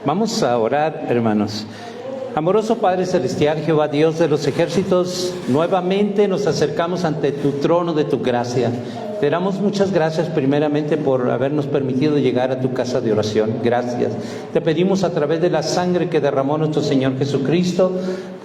Vamos a orar, hermanos. Amoroso Padre Celestial, Jehová Dios de los ejércitos, nuevamente nos acercamos ante tu trono de tu gracia. Te damos muchas gracias primeramente por habernos permitido llegar a tu casa de oración. Gracias. Te pedimos a través de la sangre que derramó nuestro Señor Jesucristo,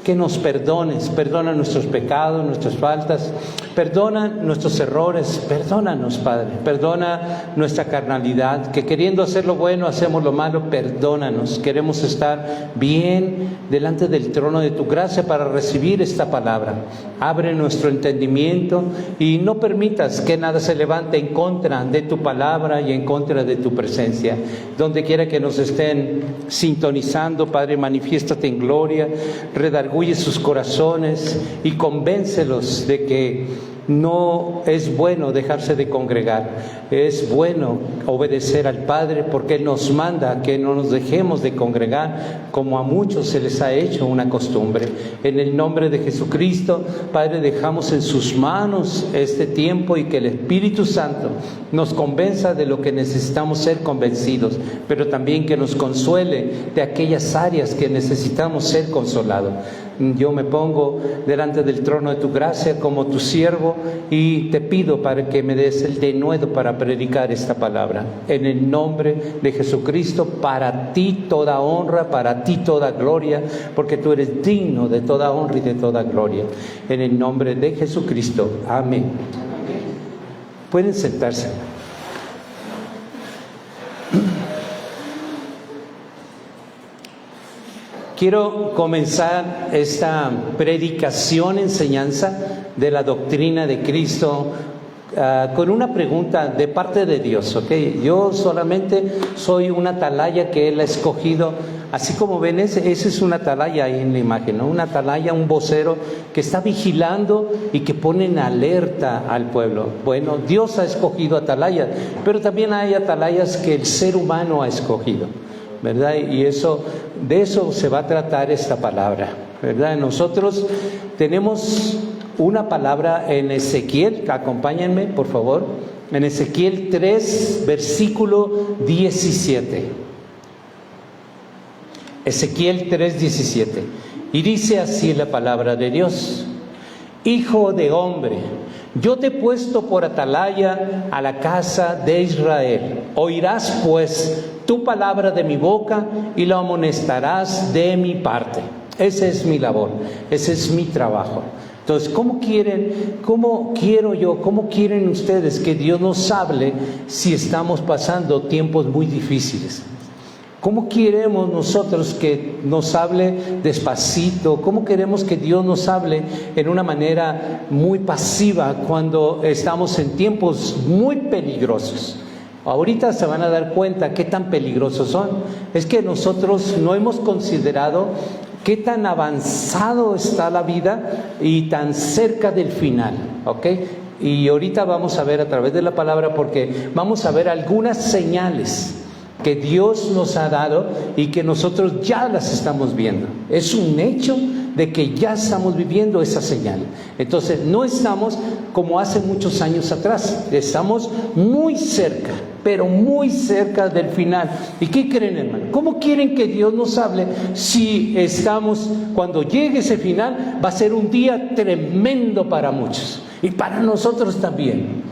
que nos perdones. Perdona nuestros pecados, nuestras faltas. Perdona nuestros errores. Perdónanos, Padre. Perdona nuestra carnalidad, que queriendo hacer lo bueno, hacemos lo malo. Perdónanos. Queremos estar bien delante del trono de tu gracia para recibir esta palabra. Abre nuestro entendimiento y no permitas que nada se levante en contra de tu palabra y en contra de tu presencia. Donde quiera que nos estén sintonizando, Padre, manifiéstate en gloria, redarguye sus corazones y convéncelos de que no es bueno dejarse de congregar. Es bueno obedecer al Padre porque Él nos manda que no nos dejemos de congregar como a muchos se les ha hecho una costumbre. En el nombre de Jesucristo, Padre, dejamos en sus manos este tiempo y que el Espíritu Santo nos convenza de lo que necesitamos ser convencidos, pero también que nos consuele de aquellas áreas que necesitamos ser consolados. Yo me pongo delante del trono de tu gracia como tu siervo y te pido para que me des el denuedo para predicar esta palabra. En el nombre de Jesucristo, para ti toda honra, para ti toda gloria, porque tú eres digno de toda honra y de toda gloria. En el nombre de Jesucristo. Amén. Pueden sentarse. Quiero comenzar esta predicación, enseñanza de la doctrina de Cristo con una pregunta de parte de Dios, ¿ok? Yo solamente soy una atalaya que Él ha escogido. Así como ven, ese es una atalaya ahí en la imagen, ¿no? Una atalaya, un vocero que está vigilando y que pone en alerta al pueblo. Bueno, Dios ha escogido atalayas, pero también hay atalayas que el ser humano ha escogido, ¿verdad? Y de eso se va a tratar esta palabra, ¿verdad? Nosotros tenemos una palabra en Ezequiel, acompáñenme por favor, en Ezequiel 3, versículo 17. Ezequiel 3, 17. Y dice así la palabra de Dios: Hijo de hombre, yo te he puesto por atalaya a la casa de Israel. Oirás pues tu palabra de mi boca y la amonestarás de mi parte. Esa es mi labor, ese es mi trabajo. Entonces, ¿cómo quieren ustedes que Dios nos hable si estamos pasando tiempos muy difíciles? ¿Cómo queremos nosotros que nos hable despacito? ¿Cómo queremos que Dios nos hable en una manera muy pasiva cuando estamos en tiempos muy peligrosos? Ahorita se van a dar cuenta qué tan peligrosos son. Es que nosotros no hemos considerado qué tan avanzado está la vida y tan cerca del final, ¿ok? Y ahorita vamos a ver a través de la palabra, porque vamos a ver algunas señales que Dios nos ha dado y que nosotros ya las estamos viendo. Es un hecho de que ya estamos viviendo esa señal. Entonces no estamos como hace muchos años atrás, estamos muy cerca, pero muy cerca del final. ¿Y qué creen, hermano? ¿Cómo quieren que Dios nos hable si estamos, cuando llegue ese final, va a ser un día tremendo para muchos y para nosotros también?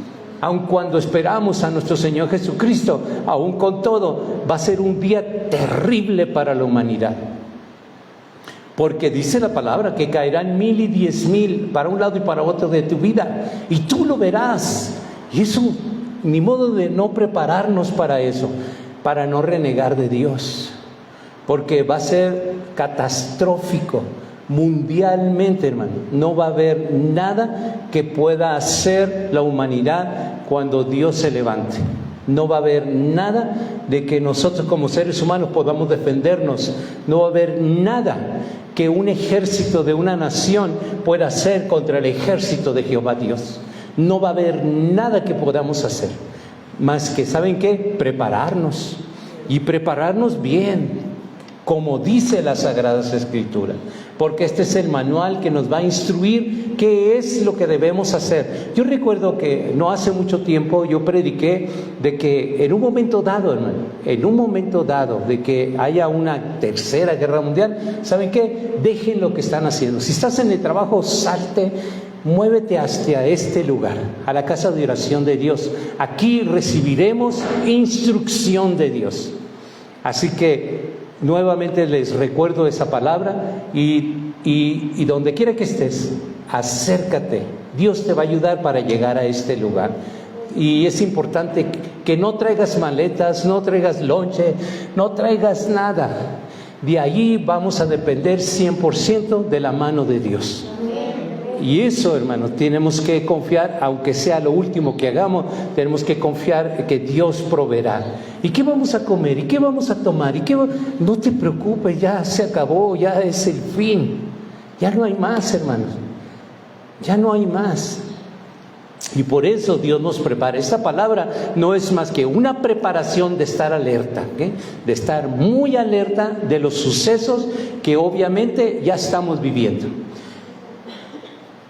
Aun cuando esperamos a nuestro Señor Jesucristo, aun con todo, va a ser un día terrible para la humanidad. Porque dice la palabra que caerán 1000 y 10,000 para un lado y para otro de tu vida, y tú lo verás. Y eso, ni modo de no prepararnos para eso, para no renegar de Dios, porque va a ser catastrófico. Mundialmente, hermano, no va a haber nada que pueda hacer la humanidad cuando Dios se levante. No va a haber nada de que nosotros como seres humanos podamos defendernos. No va a haber nada que un ejército de una nación pueda hacer contra el ejército de Jehová Dios. No va a haber nada que podamos hacer más que, ¿saben qué? Prepararnos, y prepararnos bien, como dice las Sagradas Escrituras, porque este es el manual que nos va a instruir qué es lo que debemos hacer. Yo recuerdo que no hace mucho tiempo yo prediqué de que en un momento dado, hermano, en un momento dado de que haya una tercera guerra mundial, ¿saben qué? Dejen lo que están haciendo. Si estás en el trabajo, salte, muévete hacia este lugar, a la casa de oración de Dios. Aquí recibiremos instrucción de Dios. Así que nuevamente les recuerdo esa palabra y donde quiera que estés, acércate. Dios te va a ayudar para llegar a este lugar. Y es importante que no traigas maletas, no traigas lonche, no traigas nada. De allí vamos a depender 100% de la mano de Dios. Y eso, hermanos, tenemos que confiar, aunque sea lo último que hagamos, tenemos que confiar que Dios proveerá. ¿Y qué vamos a comer? ¿Y qué vamos a tomar? No te preocupes, ya se acabó, ya es el fin. Ya no hay más, hermanos. Ya no hay más. Y por eso Dios nos prepara. Esta palabra no es más que una preparación de estar alerta, ¿okay? De estar muy alerta de los sucesos que obviamente ya estamos viviendo.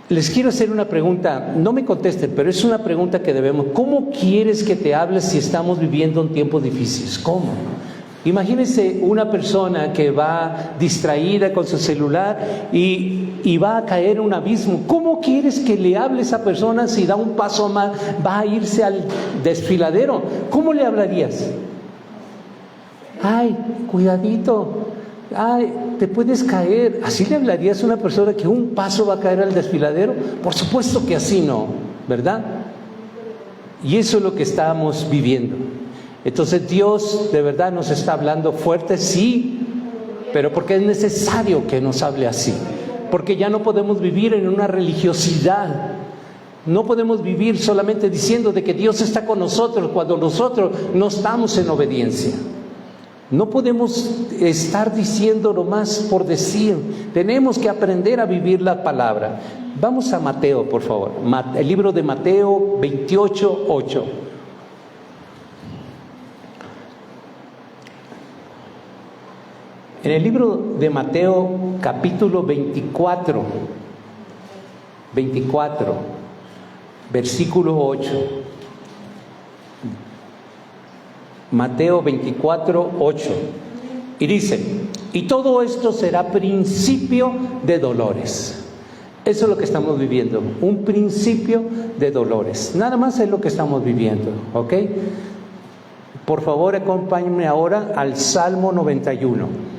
Les quiero hacer una pregunta, no me contesten, pero es una pregunta que debemos. ¿Cómo quieres que te hables si estamos viviendo en tiempos difíciles? ¿Cómo? Imagínense una persona que va distraída con su celular y va a caer en un abismo. ¿Cómo quieres que le hable a esa persona si da un paso más, va a irse al desfiladero? ¿Cómo le hablarías? Ay, cuidadito. Ay, te puedes caer. ¿Así le hablarías a una persona que un paso va a caer al desfiladero? Por supuesto que así no, ¿verdad? Y eso es lo que estamos viviendo. Entonces Dios de verdad nos está hablando fuerte, sí, pero porque es necesario que nos hable así. Porque ya no podemos vivir en una religiosidad. No podemos vivir solamente diciendo de que Dios está con nosotros cuando nosotros no estamos en obediencia. No podemos estar diciendo nomás por decir. Tenemos que aprender a vivir la palabra. Vamos a Mateo, por favor. El libro de Mateo 28:8. En el libro de Mateo, capítulo 24, versículo 8. Mateo 24:8. Y dice: y todo esto será principio de dolores. Eso es lo que estamos viviendo, un principio de dolores. Nada más es lo que estamos viviendo, ¿ok? Por favor, acompáñenme ahora al Salmo 91.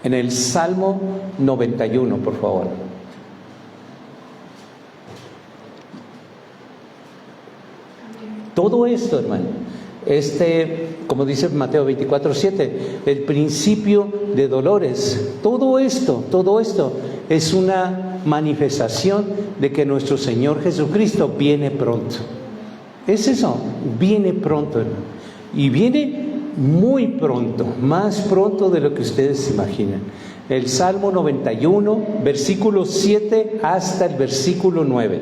En el Salmo 91, por favor. Todo esto, hermano, como dice Mateo 24:7, el principio de dolores, todo esto es una manifestación de que nuestro Señor Jesucristo viene pronto. Es eso, viene pronto, hermano, y viene muy pronto, más pronto de lo que ustedes imaginan. El Salmo 91, versículo 7 hasta el versículo 9.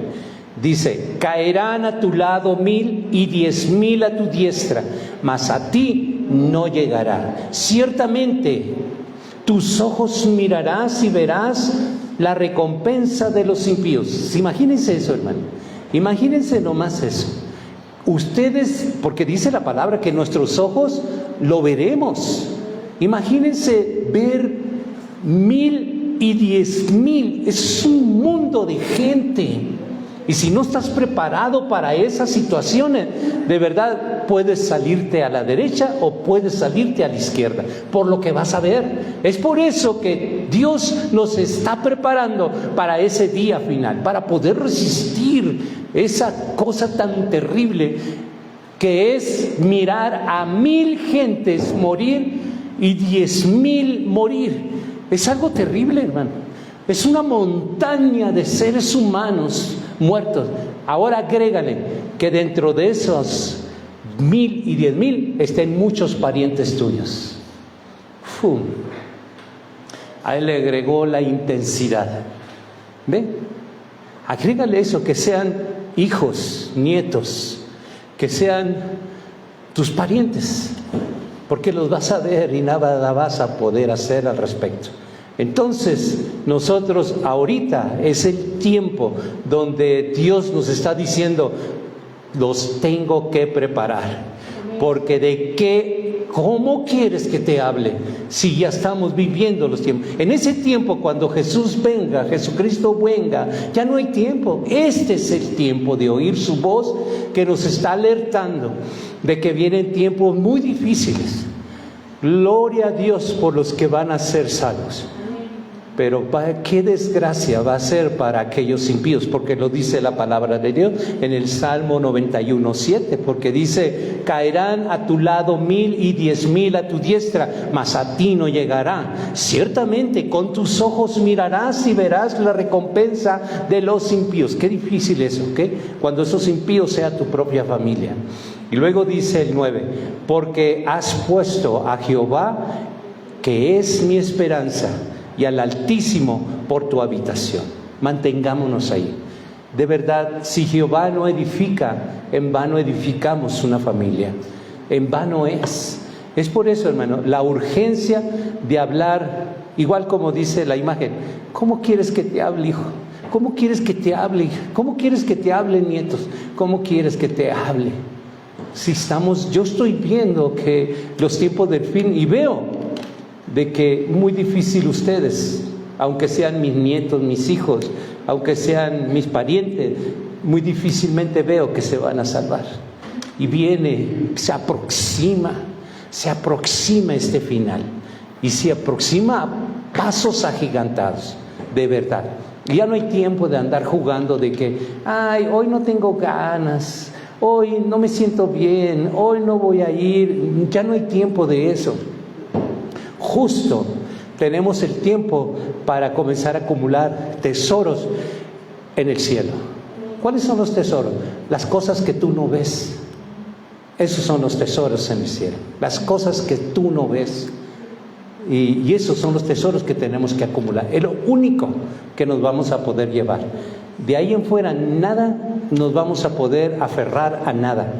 Dice: caerán a tu lado 1000 y 10,000 a tu diestra, mas a ti no llegará. Ciertamente tus ojos mirarás y verás la recompensa de los impíos. Imagínense eso, hermano. Imagínense nomás eso. Ustedes, porque dice la palabra que nuestros ojos lo veremos. Imagínense ver 1000 y 10,000. Es un mundo de gente. Y si no estás preparado para esas situaciones, de verdad puedes salirte a la derecha o puedes salirte a la izquierda, por lo que vas a ver. Es por eso que Dios nos está preparando para ese día final, para poder resistir esa cosa tan terrible que es mirar a 1000 gentes morir y 10,000 morir. Es algo terrible, hermano. Es una montaña de seres humanos muertos. Ahora agrégale que dentro de esos 1000 y 10,000 estén muchos parientes tuyos. ¡Fum! A él le agregó la intensidad. ¿Ve? Agrégale eso, que sean hijos, nietos, que sean tus parientes, porque los vas a ver y nada vas a poder hacer al respecto. Entonces, nosotros ahorita es el tiempo donde Dios nos está diciendo, los tengo que preparar. Porque ¿cómo quieres que te hable si ya estamos viviendo los tiempos? En ese tiempo, cuando Jesús venga, Jesucristo venga, ya no hay tiempo. Este es el tiempo de oír su voz que nos está alertando de que vienen tiempos muy difíciles. Gloria a Dios por los que van a ser salvos. Pero qué desgracia va a ser para aquellos impíos, porque lo dice la palabra de Dios en el Salmo 91:7, porque dice, caerán a tu lado 1000 y 10,000 a tu diestra, mas a ti no llegará. Ciertamente con tus ojos mirarás y verás la recompensa de los impíos. Qué difícil eso, ¿ok? Cuando esos impíos sea tu propia familia. Y luego dice el 9, porque has puesto a Jehová, que es mi esperanza, y al Altísimo por tu habitación. Mantengámonos ahí. De verdad, si Jehová no edifica, en vano edificamos una familia. En vano es. Es por eso, hermano, la urgencia de hablar, igual como dice la imagen. ¿Cómo quieres que te hable, hijo? ¿Cómo quieres que te hable, hija? ¿Cómo quieres que te hablen, nietos? ¿Cómo quieres que te hable? Si yo estoy viendo que los tiempos del fin, y veo de que muy difícil ustedes, aunque sean mis nietos, mis hijos, aunque sean mis parientes, muy difícilmente veo que se van a salvar. Y se aproxima este final, y se aproxima a pasos agigantados, de verdad. Y ya no hay tiempo de andar jugando de que, hoy no tengo ganas, hoy no me siento bien, hoy no voy a ir. Ya no hay tiempo de eso. Justo tenemos el tiempo para comenzar a acumular tesoros en el cielo. ¿Cuáles son los tesoros? Las cosas que tú no ves. Esos son los tesoros en el cielo. Las cosas que tú no ves. Y esos son los tesoros que tenemos que acumular. Es lo único que nos vamos a poder llevar. De ahí en fuera, nada nos vamos a poder aferrar a nada.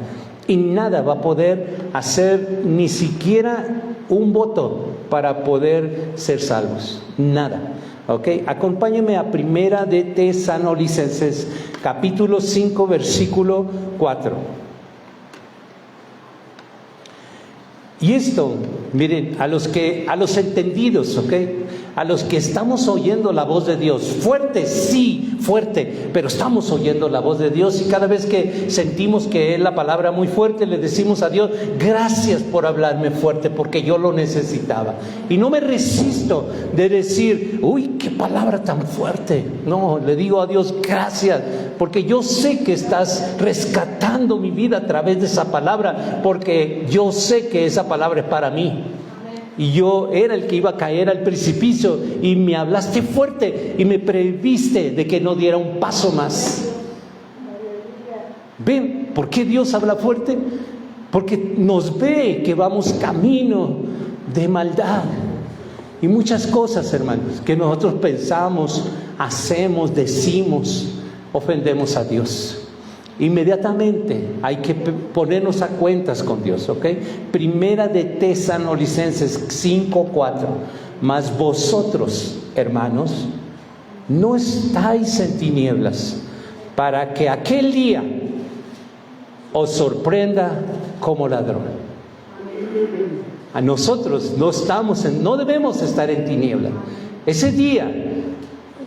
Y nada va a poder hacer ni siquiera un voto para poder ser salvos. Nada. ¿Ok? Acompáñenme a Primera de Tesalonicenses, capítulo 5, versículo 4. Y esto, miren, a los entendidos, ¿ok? A los que estamos oyendo la voz de Dios, fuerte, sí, fuerte, pero estamos oyendo la voz de Dios, y cada vez que sentimos que es la palabra muy fuerte, le decimos a Dios, gracias por hablarme fuerte, porque yo lo necesitaba. Y no me resisto de decir, uy, qué palabra tan fuerte. No, le digo a Dios, gracias, porque yo sé que estás rescatando mi vida a través de esa palabra, porque yo sé que esa palabra es para mí. Y yo era el que iba a caer al precipicio, y me hablaste fuerte y me previste de que no diera un paso más. ¿Ven por qué Dios habla fuerte? Porque nos ve que vamos camino de maldad. Y muchas cosas, hermanos, que nosotros pensamos, hacemos, decimos, ofendemos a Dios. Inmediatamente hay que ponernos a cuentas con Dios, ¿ok? Primera de Tesalonicenses 5:4. Mas vosotros, hermanos, no estáis en tinieblas, para que aquel día os sorprenda como ladrón. A nosotros no debemos estar en tinieblas. Ese día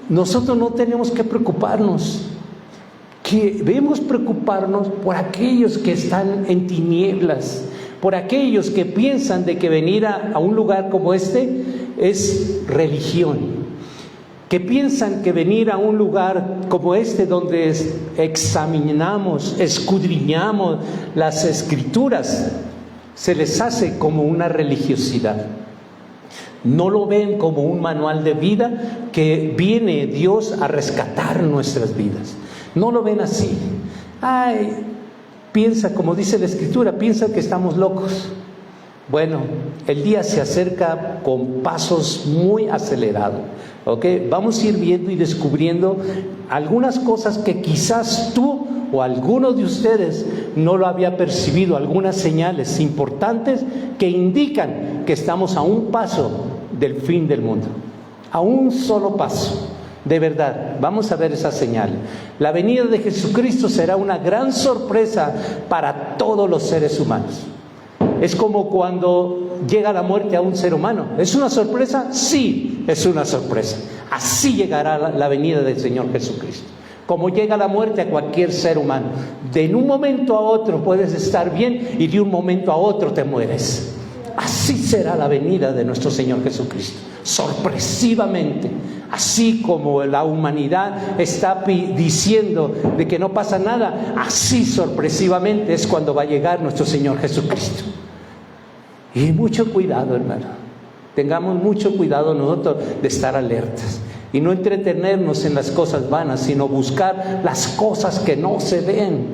nosotros no tenemos que preocuparnos. Que debemos preocuparnos por aquellos que están en tinieblas, por aquellos que piensan de que venir a un lugar como este es religión, que piensan que venir a un lugar como este donde examinamos, escudriñamos las escrituras, se les hace como una religiosidad. No lo ven como un manual de vida que viene Dios a rescatar nuestras vidas. No lo ven así. Piensa, como dice la Escritura, piensa que estamos locos. Bueno, el día se acerca con pasos muy acelerados, ¿ok? Vamos a ir viendo y descubriendo algunas cosas que quizás tú o alguno de ustedes no lo había percibido, algunas señales importantes que indican que estamos a un paso del fin del mundo. a un solo paso. De verdad, vamos a ver esa señal. La venida de Jesucristo será una gran sorpresa para todos los seres humanos. Es como cuando llega la muerte a un ser humano. ¿Es una sorpresa? Sí, es una sorpresa. Así llegará la venida del Señor Jesucristo. Como llega la muerte a cualquier ser humano. De un momento a otro puedes estar bien y de un momento a otro te mueres. Así será la venida de nuestro Señor Jesucristo. Sorpresivamente. Así como la humanidad está diciendo de que no pasa nada, así sorpresivamente es cuando va a llegar nuestro Señor Jesucristo. Y mucho cuidado, hermano. Tengamos mucho cuidado nosotros de estar alertas y no entretenernos en las cosas vanas, sino buscar las cosas que no se ven.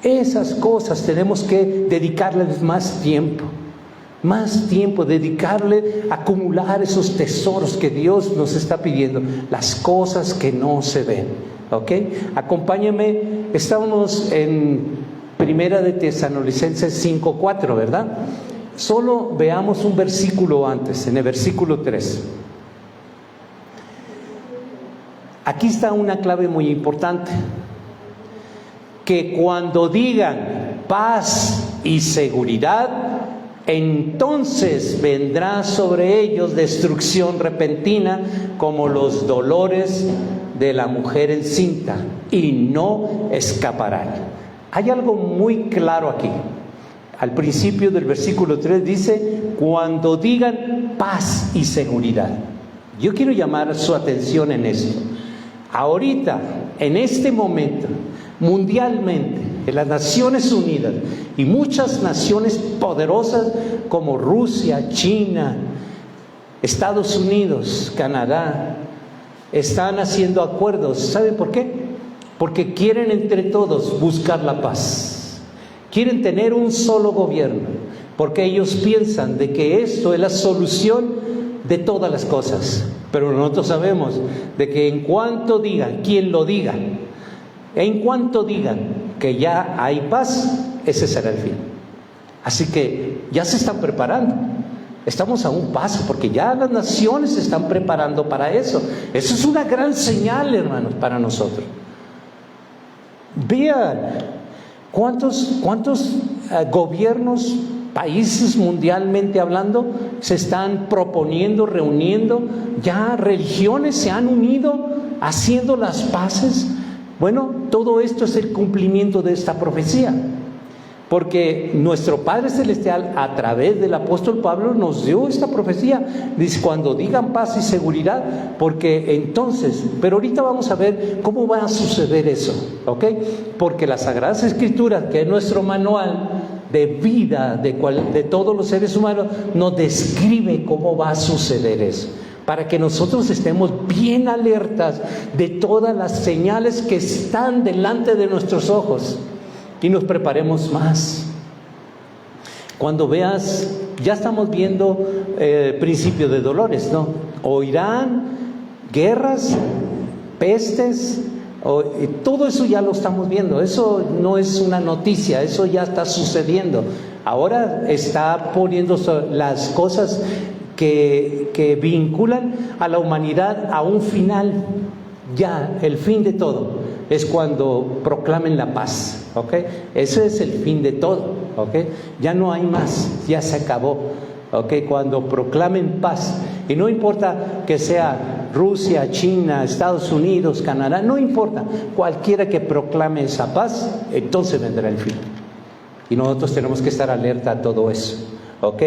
Esas cosas tenemos que dedicarles más tiempo, dedicarle a acumular esos tesoros que Dios nos está pidiendo, las cosas que no se ven. ¿Ok? Acompáñenme, estamos en Primera de Tesalonicenses 5:4, ¿verdad? Solo veamos un versículo antes, en el versículo 3. Aquí está una clave muy importante. Que cuando digan paz y seguridad, entonces vendrá sobre ellos destrucción repentina como los dolores de la mujer encinta y no escaparán. Hay algo muy claro aquí. Al principio del versículo 3 dice, cuando digan paz y seguridad. Yo quiero llamar su atención en esto. Ahorita, en este momento, mundialmente, en las Naciones Unidas y muchas naciones poderosas como Rusia, China, Estados Unidos, Canadá, están haciendo acuerdos. ¿Saben por qué? Porque quieren entre todos buscar la paz. Quieren tener un solo gobierno, porque ellos piensan de que esto es la solución de todas las cosas. Pero nosotros sabemos de que en cuanto digan, quien lo diga, en cuanto digan que ya hay paz, ese será el fin. Así que ya se están preparando. Estamos a un paso, porque ya las naciones se están preparando para eso. Eso es una gran señal, hermanos, para nosotros. Vean cuántos gobiernos, países mundialmente hablando, se están proponiendo, reuniendo. Ya religiones se han unido, haciendo las paces. Bueno, todo esto es el cumplimiento de esta profecía, porque nuestro Padre Celestial a través del apóstol Pablo nos dio esta profecía. Dice, cuando digan paz y seguridad, porque entonces, pero ahorita vamos a ver cómo va a suceder eso, ¿ok? Porque las Sagradas Escrituras, que es nuestro manual de vida de todos los seres humanos, nos describe cómo va a suceder eso, para que nosotros estemos bien alertas de todas las señales que están delante de nuestros ojos y nos preparemos más. Cuando veas, ya estamos viendo principio de dolores, ¿no? Oirán guerras, pestes, todo eso ya lo estamos viendo. Eso no es una noticia, eso ya está sucediendo. Ahora está poniendo las cosas que vinculan a la humanidad a un final. Ya, el fin de todo es cuando proclamen la paz, ¿ok? Ese es el fin de todo, ¿ok? Ya no hay más, ya se acabó, ¿ok? Cuando proclamen paz, y no importa que sea Rusia, China, Estados Unidos, Canadá, no importa, cualquiera que proclame esa paz, entonces vendrá el fin. Y nosotros tenemos que estar alerta a todo eso, ¿ok?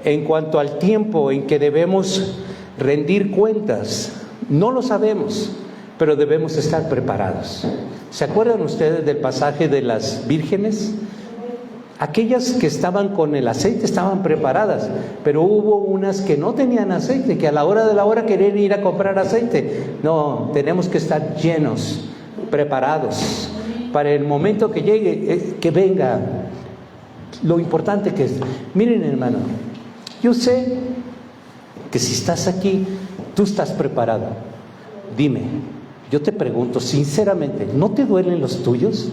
En cuanto al tiempo en que debemos rendir cuentas, no lo sabemos, pero debemos estar preparados. ¿Se acuerdan ustedes del pasaje de las vírgenes? Aquellas que estaban con el aceite estaban preparadas, pero hubo unas que no tenían aceite, que a la hora de la hora querían ir a comprar aceite. No, tenemos que estar llenos, preparados, para el momento que llegue, que venga. Lo importante que es, miren, hermano, yo sé que si estás aquí, tú estás preparado. Dime, yo te pregunto sinceramente, ¿no te duelen los tuyos?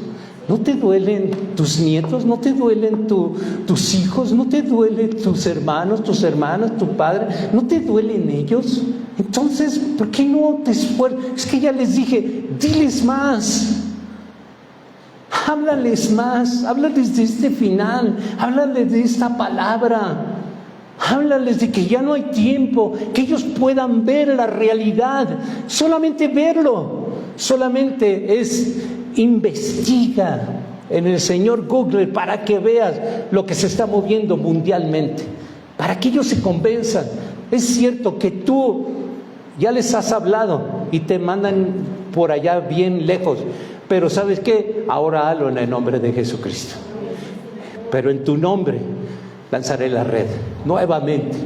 ¿No te duelen tus nietos? ¿No te duelen tus hijos? ¿No te duelen tus hermanos, tus hermanas, tu padre? ¿No te duelen ellos? Entonces, ¿por qué no te esfuerzas? Es que ya les dije, diles más. Háblales más, háblales de este final, háblales de esta palabra. Háblales de que ya no hay tiempo, que ellos puedan ver la realidad. Solamente verlo, solamente es investiga en el señor Google para que veas lo que se está moviendo mundialmente, para que ellos se convenzan. Es cierto que tú ya les has hablado y te mandan por allá bien lejos, pero ¿sabes qué? Ahora hazlo en el nombre de Jesucristo. Pero en tu nombre lanzaré la red nuevamente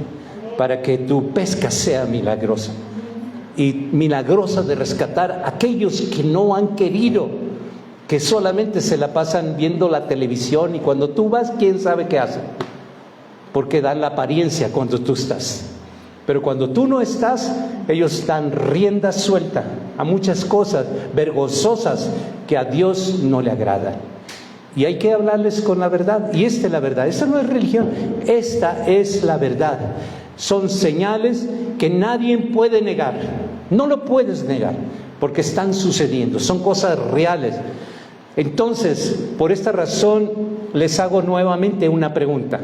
para que tu pesca sea milagrosa y milagrosa de rescatar a aquellos que no han querido, que solamente se la pasan viendo la televisión, y cuando tú vas, quién sabe qué hacen, porque dan la apariencia cuando tú estás, pero cuando tú no estás, ellos dan rienda suelta a muchas cosas vergonzosas que a Dios no le agradan. Y hay que hablarles con la verdad. Y esta es la verdad. Esta no es religión. Esta es la verdad. Son señales que nadie puede negar. No lo puedes negar, porque están sucediendo. Son cosas reales. Entonces, por esta razón, les hago nuevamente una pregunta.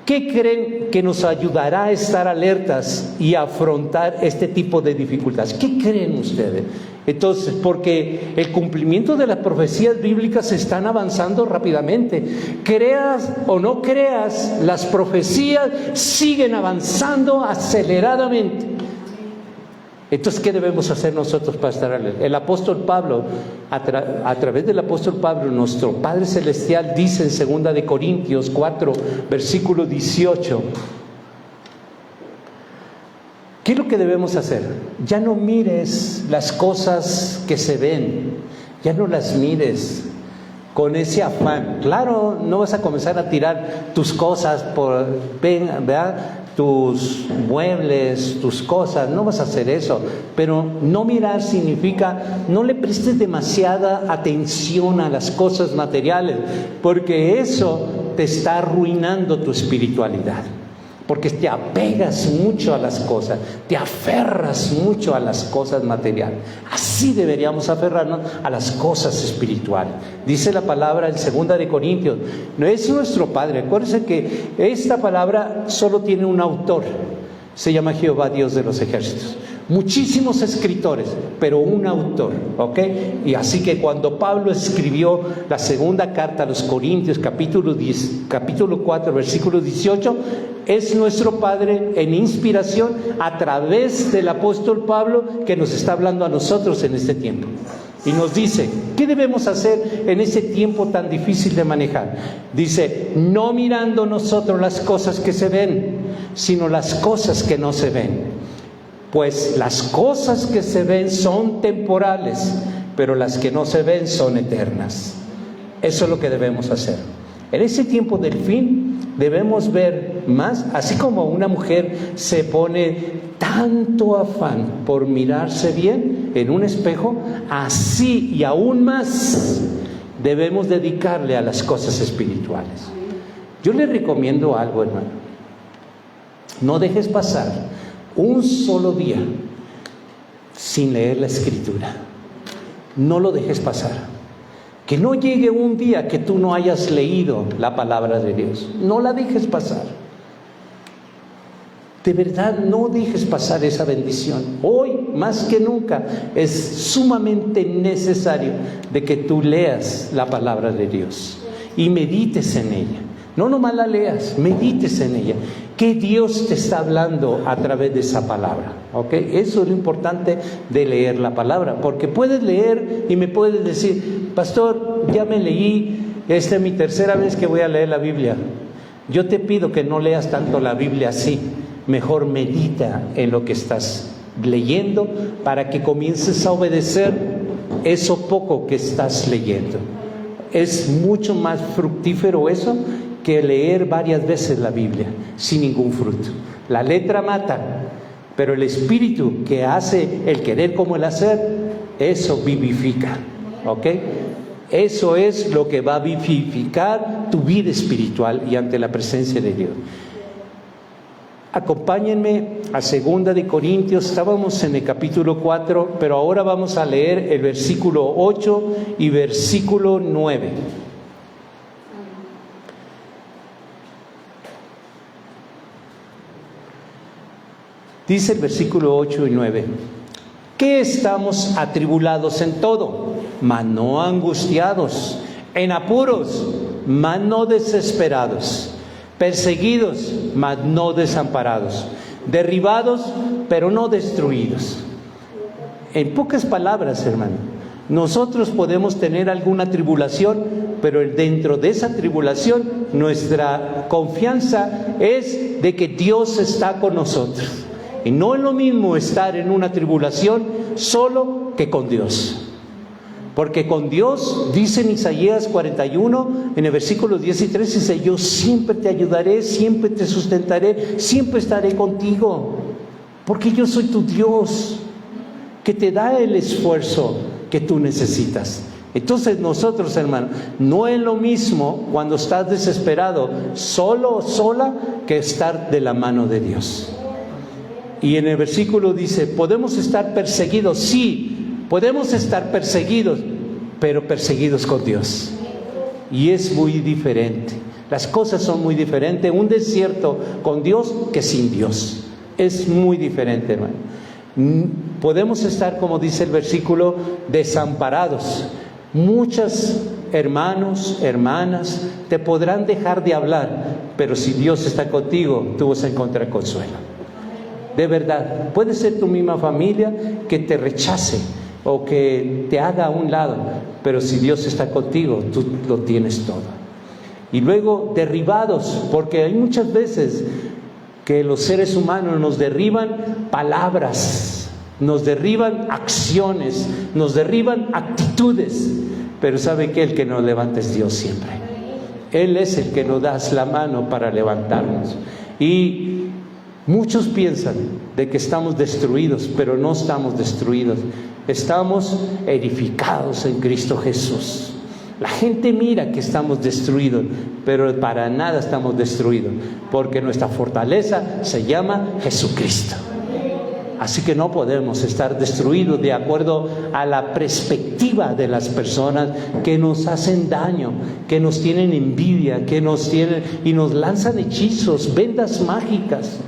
¿Qué creen que nos ayudará a estar alertas y a afrontar este tipo de dificultades? ¿Qué creen ustedes? Entonces, porque el cumplimiento de las profecías bíblicas están avanzando rápidamente. Creas o no creas, las profecías siguen avanzando aceleradamente. Entonces, ¿qué debemos hacer nosotros para estar alertas? El apóstol Pablo, a través del apóstol Pablo, nuestro Padre Celestial, dice en 2 de Corintios 4, versículo 18, ¿qué es lo que debemos hacer? Ya no mires las cosas que se ven, ya no las mires con ese afán. Claro, no vas a comenzar a tirar tus cosas ¿verdad? Tus muebles, tus cosas, no vas a hacer eso. Pero no mirar significa no le prestes demasiada atención a las cosas materiales, porque eso te está arruinando tu espiritualidad. Porque te apegas mucho a las cosas, te aferras mucho a las cosas materiales. Así deberíamos aferrarnos a las cosas espirituales. Dice la palabra en 2 de Corintios, no es nuestro Padre. Acuérdense que esta palabra solo tiene un autor, se llama Jehová Dios de los ejércitos. Muchísimos escritores, pero un autor, ¿ok? Y así que cuando Pablo escribió la segunda carta a los Corintios, capítulo 4, versículo 18, es nuestro Padre en inspiración a través del apóstol Pablo, que nos está hablando a nosotros en este tiempo. Y nos dice, ¿qué debemos hacer en ese tiempo tan difícil de manejar? Dice, no mirando nosotros las cosas que se ven, sino las cosas que no se ven. Pues las cosas que se ven son temporales, pero las que no se ven son eternas. Eso es lo que debemos hacer. En ese tiempo del fin debemos ver más, así como una mujer se pone tanto afán por mirarse bien en un espejo, así y aún más debemos dedicarle a las cosas espirituales. Yo le recomiendo algo, hermano. No dejes pasar un solo día sin leer la Escritura. No lo dejes pasar. Que no llegue un día que tú no hayas leído la palabra de Dios. No la dejes pasar. De verdad, no dejes pasar esa bendición. Hoy, más que nunca, es sumamente necesario de que tú leas la palabra de Dios y medites en ella. No nomás la leas, medites en ella. ¿Qué Dios te está hablando a través de esa palabra? ¿Ok? Eso es lo importante de leer la palabra. Porque puedes leer y me puedes decir, pastor, ya me leí, esta es mi tercera vez que voy a leer la Biblia. Yo te pido que no leas tanto la Biblia así. Mejor medita en lo que estás leyendo para que comiences a obedecer eso poco que estás leyendo. Es mucho más fructífero eso que leer varias veces la Biblia sin ningún fruto. La letra mata, pero el espíritu que hace el querer como el hacer, eso vivifica. ¿Ok? Eso es lo que va a vivificar tu vida espiritual y ante la presencia de Dios. Acompáñenme a 2 de Corintios, estábamos en el capítulo 4, pero ahora vamos a leer el versículo 8 y versículo 9. Dice el versículo 8 y 9: ¿Qué estamos atribulados en todo? Mas no angustiados, en apuros, mas no desesperados, perseguidos, mas no desamparados, derribados, pero no destruidos. En pocas palabras, hermano, nosotros podemos tener alguna tribulación, pero dentro de esa tribulación nuestra confianza es de que Dios está con nosotros. Y no es lo mismo estar en una tribulación solo que con Dios. Porque con Dios, dice en Isaías 41, en el versículo 10 y 13, dice: yo siempre te ayudaré, siempre te sustentaré, siempre estaré contigo. Porque yo soy tu Dios, que te da el esfuerzo que tú necesitas. Entonces nosotros, hermano, no es lo mismo cuando estás desesperado, solo o sola, que estar de la mano de Dios. Y en el versículo dice: podemos estar perseguidos, sí, podemos estar perseguidos, pero perseguidos con Dios. Y es muy diferente. Las cosas son muy diferentes. Un desierto con Dios que sin Dios. Es muy diferente, hermano. Podemos estar, como dice el versículo, desamparados. Muchos hermanos, hermanas, te podrán dejar de hablar, pero si Dios está contigo, tú vas a encontrar consuelo. De verdad, puede ser tu misma familia que te rechace o que te haga a un lado, pero si Dios está contigo, tú lo tienes todo. Y luego derribados, porque hay muchas veces que los seres humanos nos derriban palabras, nos derriban acciones, nos derriban actitudes, pero ¿sabe qué? El que nos levanta es Dios siempre. Él es el que nos da la mano para levantarnos. Y muchos piensan de que estamos destruidos, pero no estamos destruidos. Estamos edificados en Cristo Jesús. La gente mira que estamos destruidos, pero para nada estamos destruidos, porque nuestra fortaleza se llama Jesucristo. Así que no podemos estar destruidos de acuerdo a la perspectiva de las personas que nos hacen daño, que nos tienen envidia, que nos tienen y nos lanzan hechizos, vendas mágicas.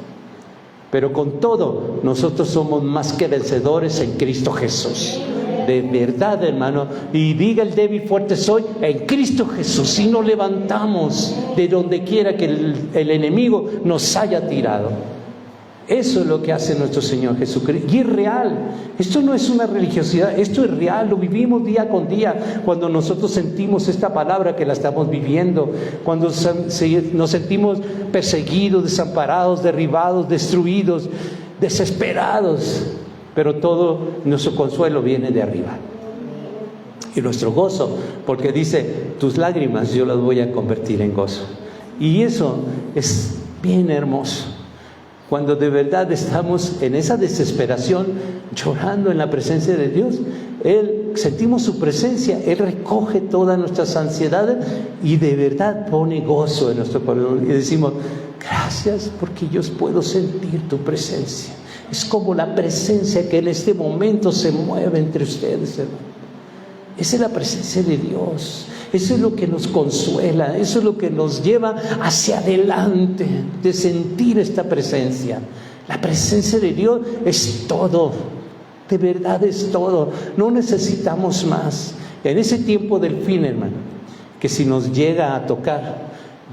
Pero con todo, nosotros somos más que vencedores en Cristo Jesús. De verdad, hermano. Y diga el débil, fuerte soy en Cristo Jesús. Y nos levantamos de donde quiera que el enemigo nos haya tirado. Eso es lo que hace nuestro Señor Jesucristo. Y es real. Esto no es una religiosidad, esto es real. Lo vivimos día con día. Cuando nosotros sentimos esta palabra que la estamos viviendo, cuando nos sentimos perseguidos, desamparados, derribados, destruidos, desesperados. Pero todo nuestro consuelo viene de arriba. Y nuestro gozo, porque dice: tus lágrimas yo las voy a convertir en gozo. Y eso es bien hermoso. Cuando de verdad estamos en esa desesperación, llorando en la presencia de Dios, sentimos su presencia, Él recoge todas nuestras ansiedades y de verdad pone gozo en nuestro corazón. Y decimos: gracias, porque yo puedo sentir tu presencia. Es como la presencia que en este momento se mueve entre ustedes, hermano. Esa es la presencia de Dios. Eso es lo que nos consuela, eso es lo que nos lleva hacia adelante, de sentir esta presencia. La presencia de Dios es todo, de verdad es todo. No necesitamos más. En ese tiempo del fin, hermano, que si nos llega a tocar,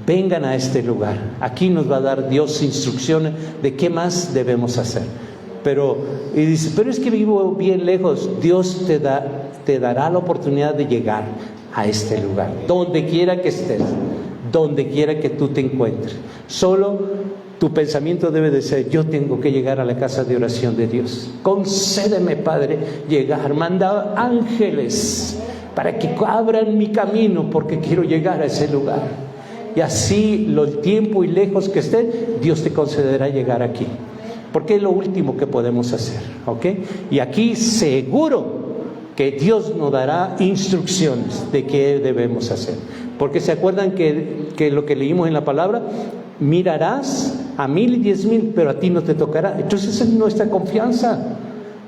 vengan a este lugar. Aquí nos va a dar Dios instrucciones de qué más debemos hacer. Y dice: pero es que vivo bien lejos. Dios te dará la oportunidad de llegar a este lugar, donde quiera que estés, donde quiera que tú te encuentres. Solo tu pensamiento debe de ser: yo tengo que llegar a la casa de oración de Dios. Concédeme, Padre, llegar. Manda ángeles para que abran mi camino, porque quiero llegar a ese lugar. Y así, el tiempo y lejos que esté, Dios te concederá llegar aquí, porque es lo último que podemos hacer, ¿ok? Y aquí seguro que Dios nos dará instrucciones de qué debemos hacer. Porque se acuerdan que lo que leímos en la palabra, mirarás a 1,000 y 10,000, pero a ti no te tocará. Entonces esa es nuestra confianza,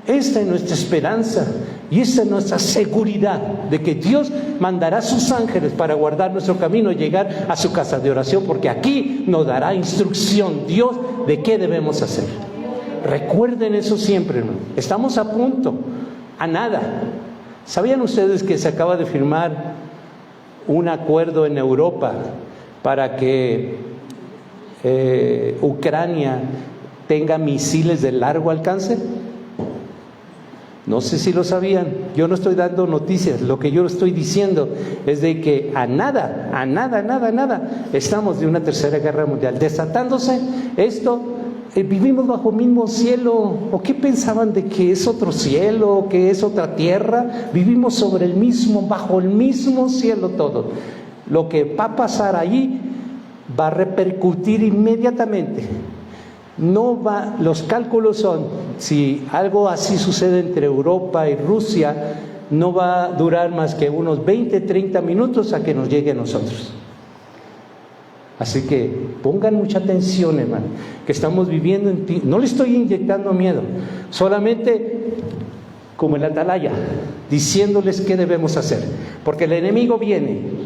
esta es nuestra esperanza y esta es nuestra seguridad de que Dios mandará sus ángeles para guardar nuestro camino y llegar a su casa de oración, porque aquí nos dará instrucción Dios de qué debemos hacer. Recuerden eso siempre, hermano. Estamos a punto, a nada. ¿Sabían ustedes que se acaba de firmar un acuerdo en Europa para que Ucrania tenga misiles de largo alcance? No sé si lo sabían. Yo no estoy dando noticias. Lo que yo estoy diciendo es de que a nada estamos de una tercera guerra mundial desatándose. Esto, vivimos bajo el mismo cielo. ¿O qué pensaban de que es otro cielo, que es otra tierra? Vivimos sobre el mismo, bajo el mismo cielo todo. Lo que va a pasar allí va a repercutir inmediatamente. Los cálculos son, si algo así sucede entre Europa y Rusia, no va a durar más que unos 20, 30 minutos a que nos llegue a nosotros. Así que pongan mucha atención, hermano, que estamos viviendo en ti. No le estoy inyectando miedo, solamente como el atalaya, diciéndoles qué debemos hacer, porque el enemigo viene.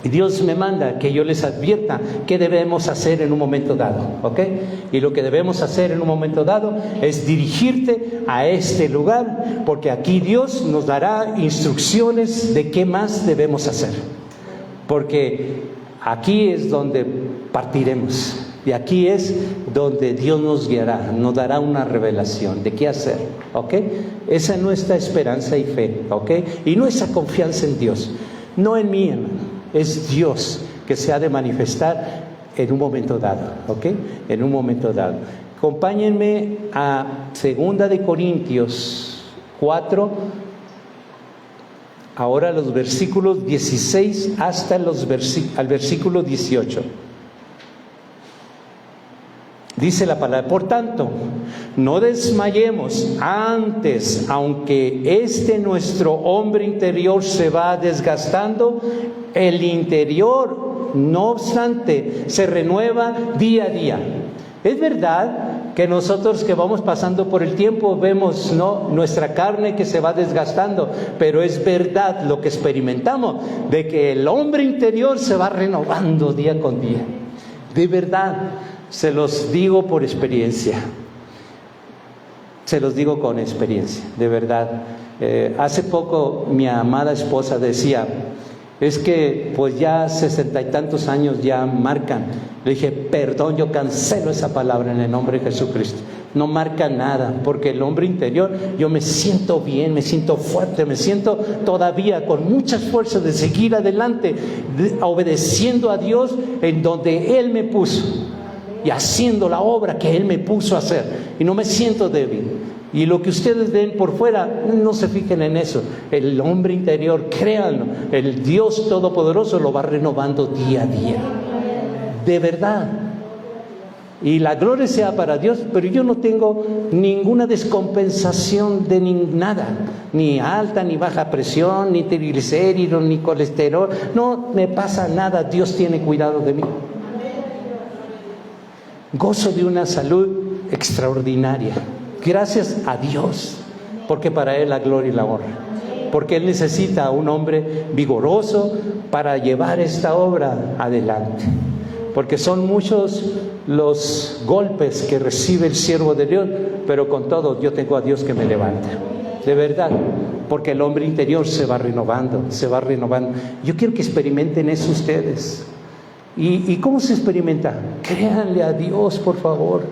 Y Dios me manda que yo les advierta qué debemos hacer en un momento dado, ¿ok? Y lo que debemos hacer en un momento dado es dirigirte a este lugar, porque aquí Dios nos dará instrucciones de qué más debemos hacer. Porque aquí es donde partiremos, y aquí es donde Dios nos guiará, nos dará una revelación de qué hacer, ¿ok? Esa es nuestra esperanza y fe, ¿ok? Y nuestra confianza en Dios, no en mí, hermano. Es Dios que se ha de manifestar en un momento dado, ¿ok? En un momento dado. Acompáñenme a 2 de Corintios 4, ahora los versículos 16 hasta al versículo 18. Dice la palabra: por tanto, no desmayemos antes, aunque nuestro hombre interior se va desgastando, el interior, no obstante, se renueva día a día. Es verdad que nosotros que vamos pasando por el tiempo vemos, ¿no?, nuestra carne que se va desgastando, pero es verdad lo que experimentamos, de que el hombre interior se va renovando día con día. De verdad. Se los digo por experiencia, se los digo con experiencia, de verdad. Hace poco mi amada esposa decía, es que pues ya 60 y tantos años ya marcan. Le dije, perdón, yo cancelo esa palabra en el nombre de Jesucristo. No marca nada, porque el hombre interior, yo me siento bien, me siento fuerte, me siento todavía con muchas fuerzas de seguir adelante, obedeciendo a Dios en donde Él me puso. Y haciendo la obra que Él me puso a hacer. Y no me siento débil. Y lo que ustedes ven por fuera, no se fijen en eso. El hombre interior, créanlo, el Dios Todopoderoso lo va renovando día a día. De verdad. Y la gloria sea para Dios, pero yo no tengo ninguna descompensación de nada. Ni alta, ni baja presión, ni triglicéridos, ni colesterol. No me pasa nada, Dios tiene cuidado de mí. Gozo de una salud extraordinaria, gracias a Dios, porque para Él la gloria y la honra, porque Él necesita a un hombre vigoroso para llevar esta obra adelante, porque son muchos los golpes que recibe el siervo de Dios, pero con todo yo tengo a Dios que me levanta, de verdad, porque el hombre interior se va renovando, se va renovando. Yo quiero que experimenten eso ustedes. ¿Y cómo se experimenta? Créanle a Dios, por favor.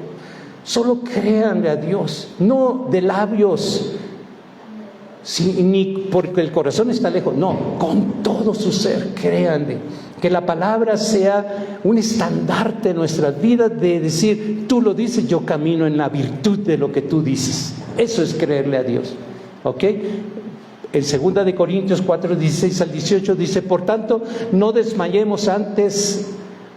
Solo créanle a Dios, no de labios, ni porque el corazón está lejos, no, con todo su ser, créanle. Que la palabra sea un estandarte en nuestras vidas, de decir, tú lo dices, yo camino en la virtud de lo que tú dices. Eso es creerle a Dios, ¿ok? En 2 de Corintios 4, 16 al 18 dice: por tanto, no desmayemos antes,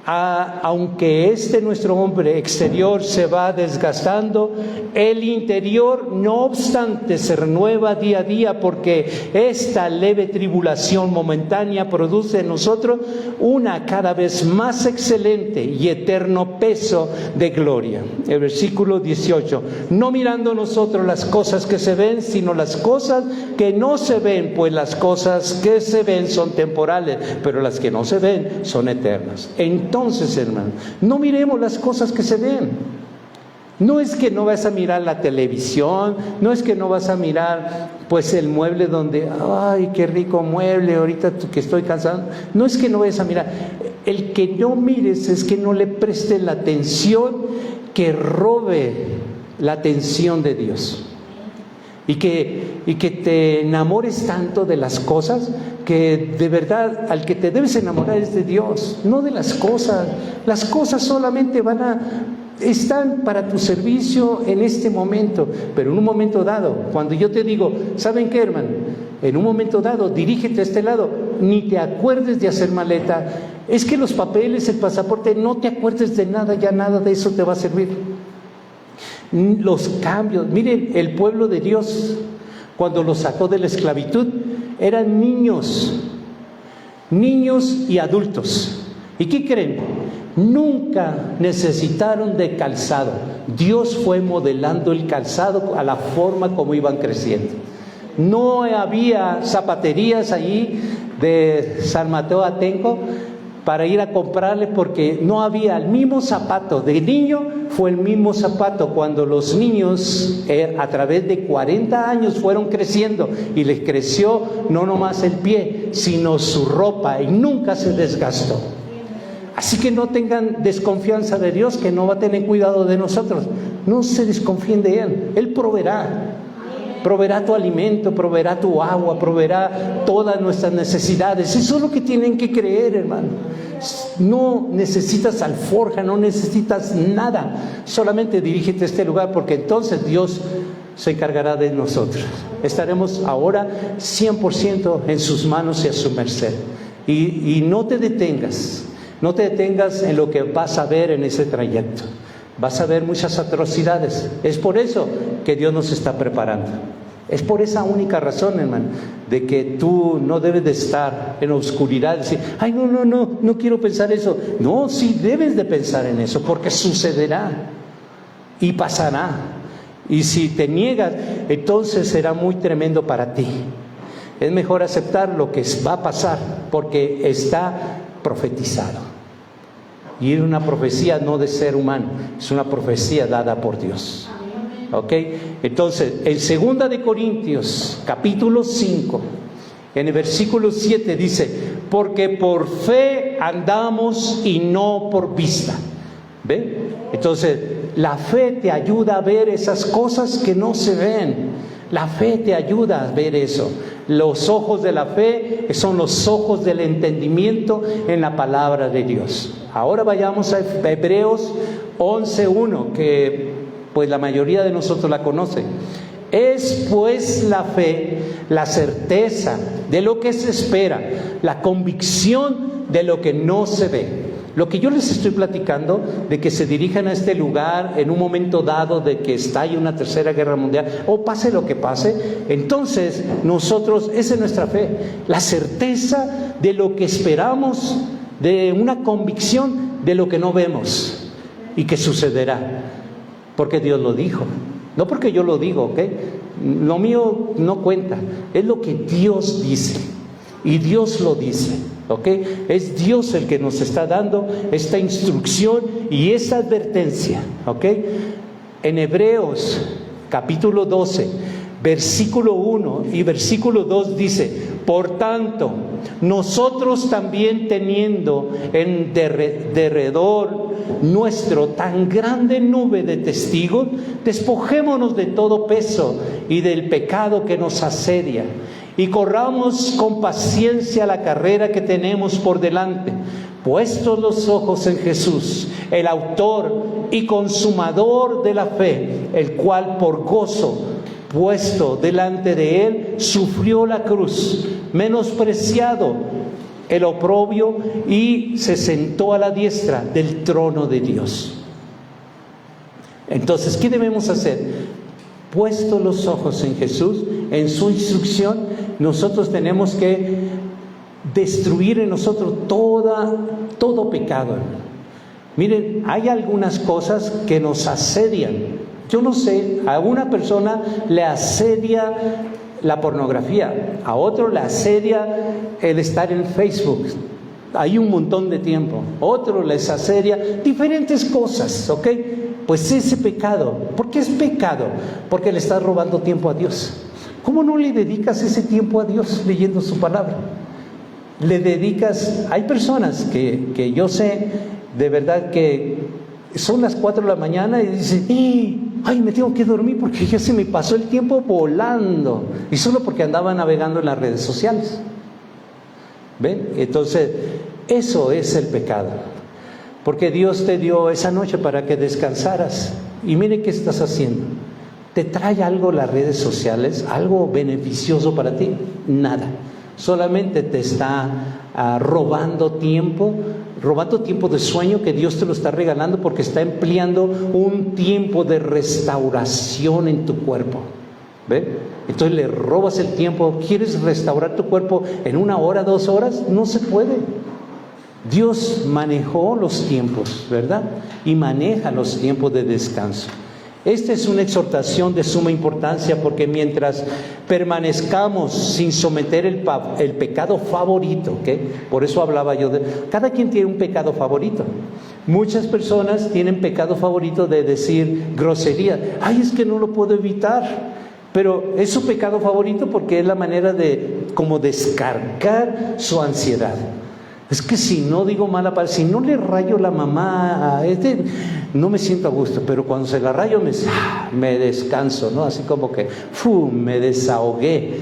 aunque nuestro hombre exterior se va desgastando, el interior no obstante se renueva día a día, porque esta leve tribulación momentánea produce en nosotros una cada vez más excelente y eterno peso de gloria. El versículo 18, no mirando nosotros las cosas que se ven, sino las cosas que no se ven, pues las cosas que se ven son temporales, pero las que no se ven son eternas. Entonces, hermano, no miremos las cosas que se ven. No es que no vas a mirar la televisión, no es que no vas a mirar pues el mueble donde, ay, qué rico mueble, ahorita que estoy cansado. No es que no vayas a mirar. El que no mires es que no le prestes la atención que robe la atención de Dios. Y que te enamores tanto de las cosas, que de verdad al que te debes enamorar es de Dios, no de las cosas. Las cosas solamente están para tu servicio en este momento, pero en un momento dado, cuando yo te digo, ¿saben qué, hermano? En un momento dado, dirígete a este lado, ni te acuerdes de hacer maleta. Es que los papeles, el pasaporte, no te acuerdes de nada, ya nada de eso te va a servir. Los cambios, miren, el pueblo de Dios, cuando los sacó de la esclavitud, eran niños y adultos. ¿Y qué creen? Nunca necesitaron de calzado. Dios fue modelando el calzado a la forma como iban creciendo. No había zapaterías allí de San Mateo Atenco para ir a comprarle, porque no había. El mismo zapato de niño fue el mismo zapato cuando los niños a través de 40 años fueron creciendo, y les creció no nomás el pie, sino su ropa, y nunca se desgastó. Así que no tengan desconfianza de Dios, que no va a tener cuidado de nosotros. No se desconfíen de Él. Él proveerá tu alimento, proveerá tu agua, proveerá todas nuestras necesidades. Eso es lo que tienen que creer, hermano. No necesitas alforja, no necesitas nada. Solamente dirígete a este lugar, porque entonces Dios se encargará de nosotros. Estaremos ahora 100% en sus manos y a su merced. Y no te detengas. No te detengas en lo que vas a ver en ese trayecto. Vas a ver muchas atrocidades. Es por eso que Dios nos está preparando. Es por esa única razón, hermano, de que tú no debes de estar en oscuridad y decir, ay, no quiero pensar eso. No, sí debes de pensar en eso, porque sucederá y pasará. Y si te niegas, entonces será muy tremendo para ti. Es mejor aceptar lo que va a pasar, porque está profetizado. Y es una profecía no de ser humano, es una profecía dada por Dios. ¿Ok? Entonces, en 2 de Corintios, capítulo 5, en el versículo 7 dice, porque por fe andamos y no por vista. ¿Ve? Entonces, la fe te ayuda a ver esas cosas que no se ven. La fe te ayuda a ver eso. Los ojos de la fe son los ojos del entendimiento en la palabra de Dios. Ahora vayamos a Hebreos 11:1, que pues la mayoría de nosotros la conoce. Es pues la fe, la certeza de lo que se espera, la convicción de lo que no se ve. Lo que yo les estoy platicando, de que se dirijan a este lugar en un momento dado de que estalle una tercera guerra mundial, o pase lo que pase, entonces nosotros, esa es nuestra fe, la certeza de lo que esperamos, de una convicción de lo que no vemos y que sucederá, porque Dios lo dijo, no porque yo lo digo, ¿ok? Lo mío no cuenta, es lo que Dios dice, y Dios lo dice. ¿Ok? Es Dios el que nos está dando esta instrucción y esta advertencia. ¿Ok? En Hebreos capítulo 12, versículo 1 y versículo 2 dice, por tanto, nosotros también teniendo en derredor nuestro tan grande nube de testigos, despojémonos de todo peso y del pecado que nos asedia, y corramos con paciencia la carrera que tenemos por delante, puestos los ojos en Jesús, el autor y consumador de la fe, el cual por gozo puesto delante de él sufrió la cruz, menospreciado el oprobio y se sentó a la diestra del trono de Dios. Entonces, ¿qué debemos hacer? Puesto los ojos en Jesús, en su instrucción, nosotros tenemos que destruir en nosotros todo pecado. Miren, hay algunas cosas que nos asedian. Yo no sé, a una persona le asedia la pornografía, a otro le asedia el estar en Facebook, hay un montón de tiempo, otro les asedia diferentes cosas, ¿ok? Pues ese pecado, ¿por qué es pecado? Porque le estás robando tiempo a Dios. ¿Cómo no le dedicas ese tiempo a Dios leyendo su palabra? Le dedicas, hay personas que yo sé de verdad que son las 4 de la mañana y dicen, ay, me tengo que dormir porque ya se me pasó el tiempo volando, y solo porque andaba navegando en las redes sociales. ¿Ven? Entonces, eso es el pecado, porque Dios te dio esa noche para que descansaras, y mire qué estás haciendo. ¿Te trae algo las redes sociales, algo beneficioso para ti? Nada, solamente te está robando tiempo de sueño que Dios te lo está regalando, porque está empleando un tiempo de restauración en tu cuerpo. ¿Ve? Entonces le robas el tiempo. ¿Quieres restaurar tu cuerpo en 1 hora, 2 horas? No se puede. Dios manejó los tiempos, ¿verdad? Y maneja los tiempos de descanso. Esta es una exhortación de suma importancia, porque mientras permanezcamos sin someter el pecado favorito, ¿okay? Por eso hablaba yo cada quien tiene un pecado favorito. Muchas personas tienen pecado favorito de decir grosería. Ay, es que no lo puedo evitar. Pero es su pecado favorito porque es la manera de como descargar su ansiedad. Es que si no digo mala palabra, si no le rayo la mamá a no me siento a gusto, pero cuando se la rayo me descanso, ¿no? Así como que me desahogué.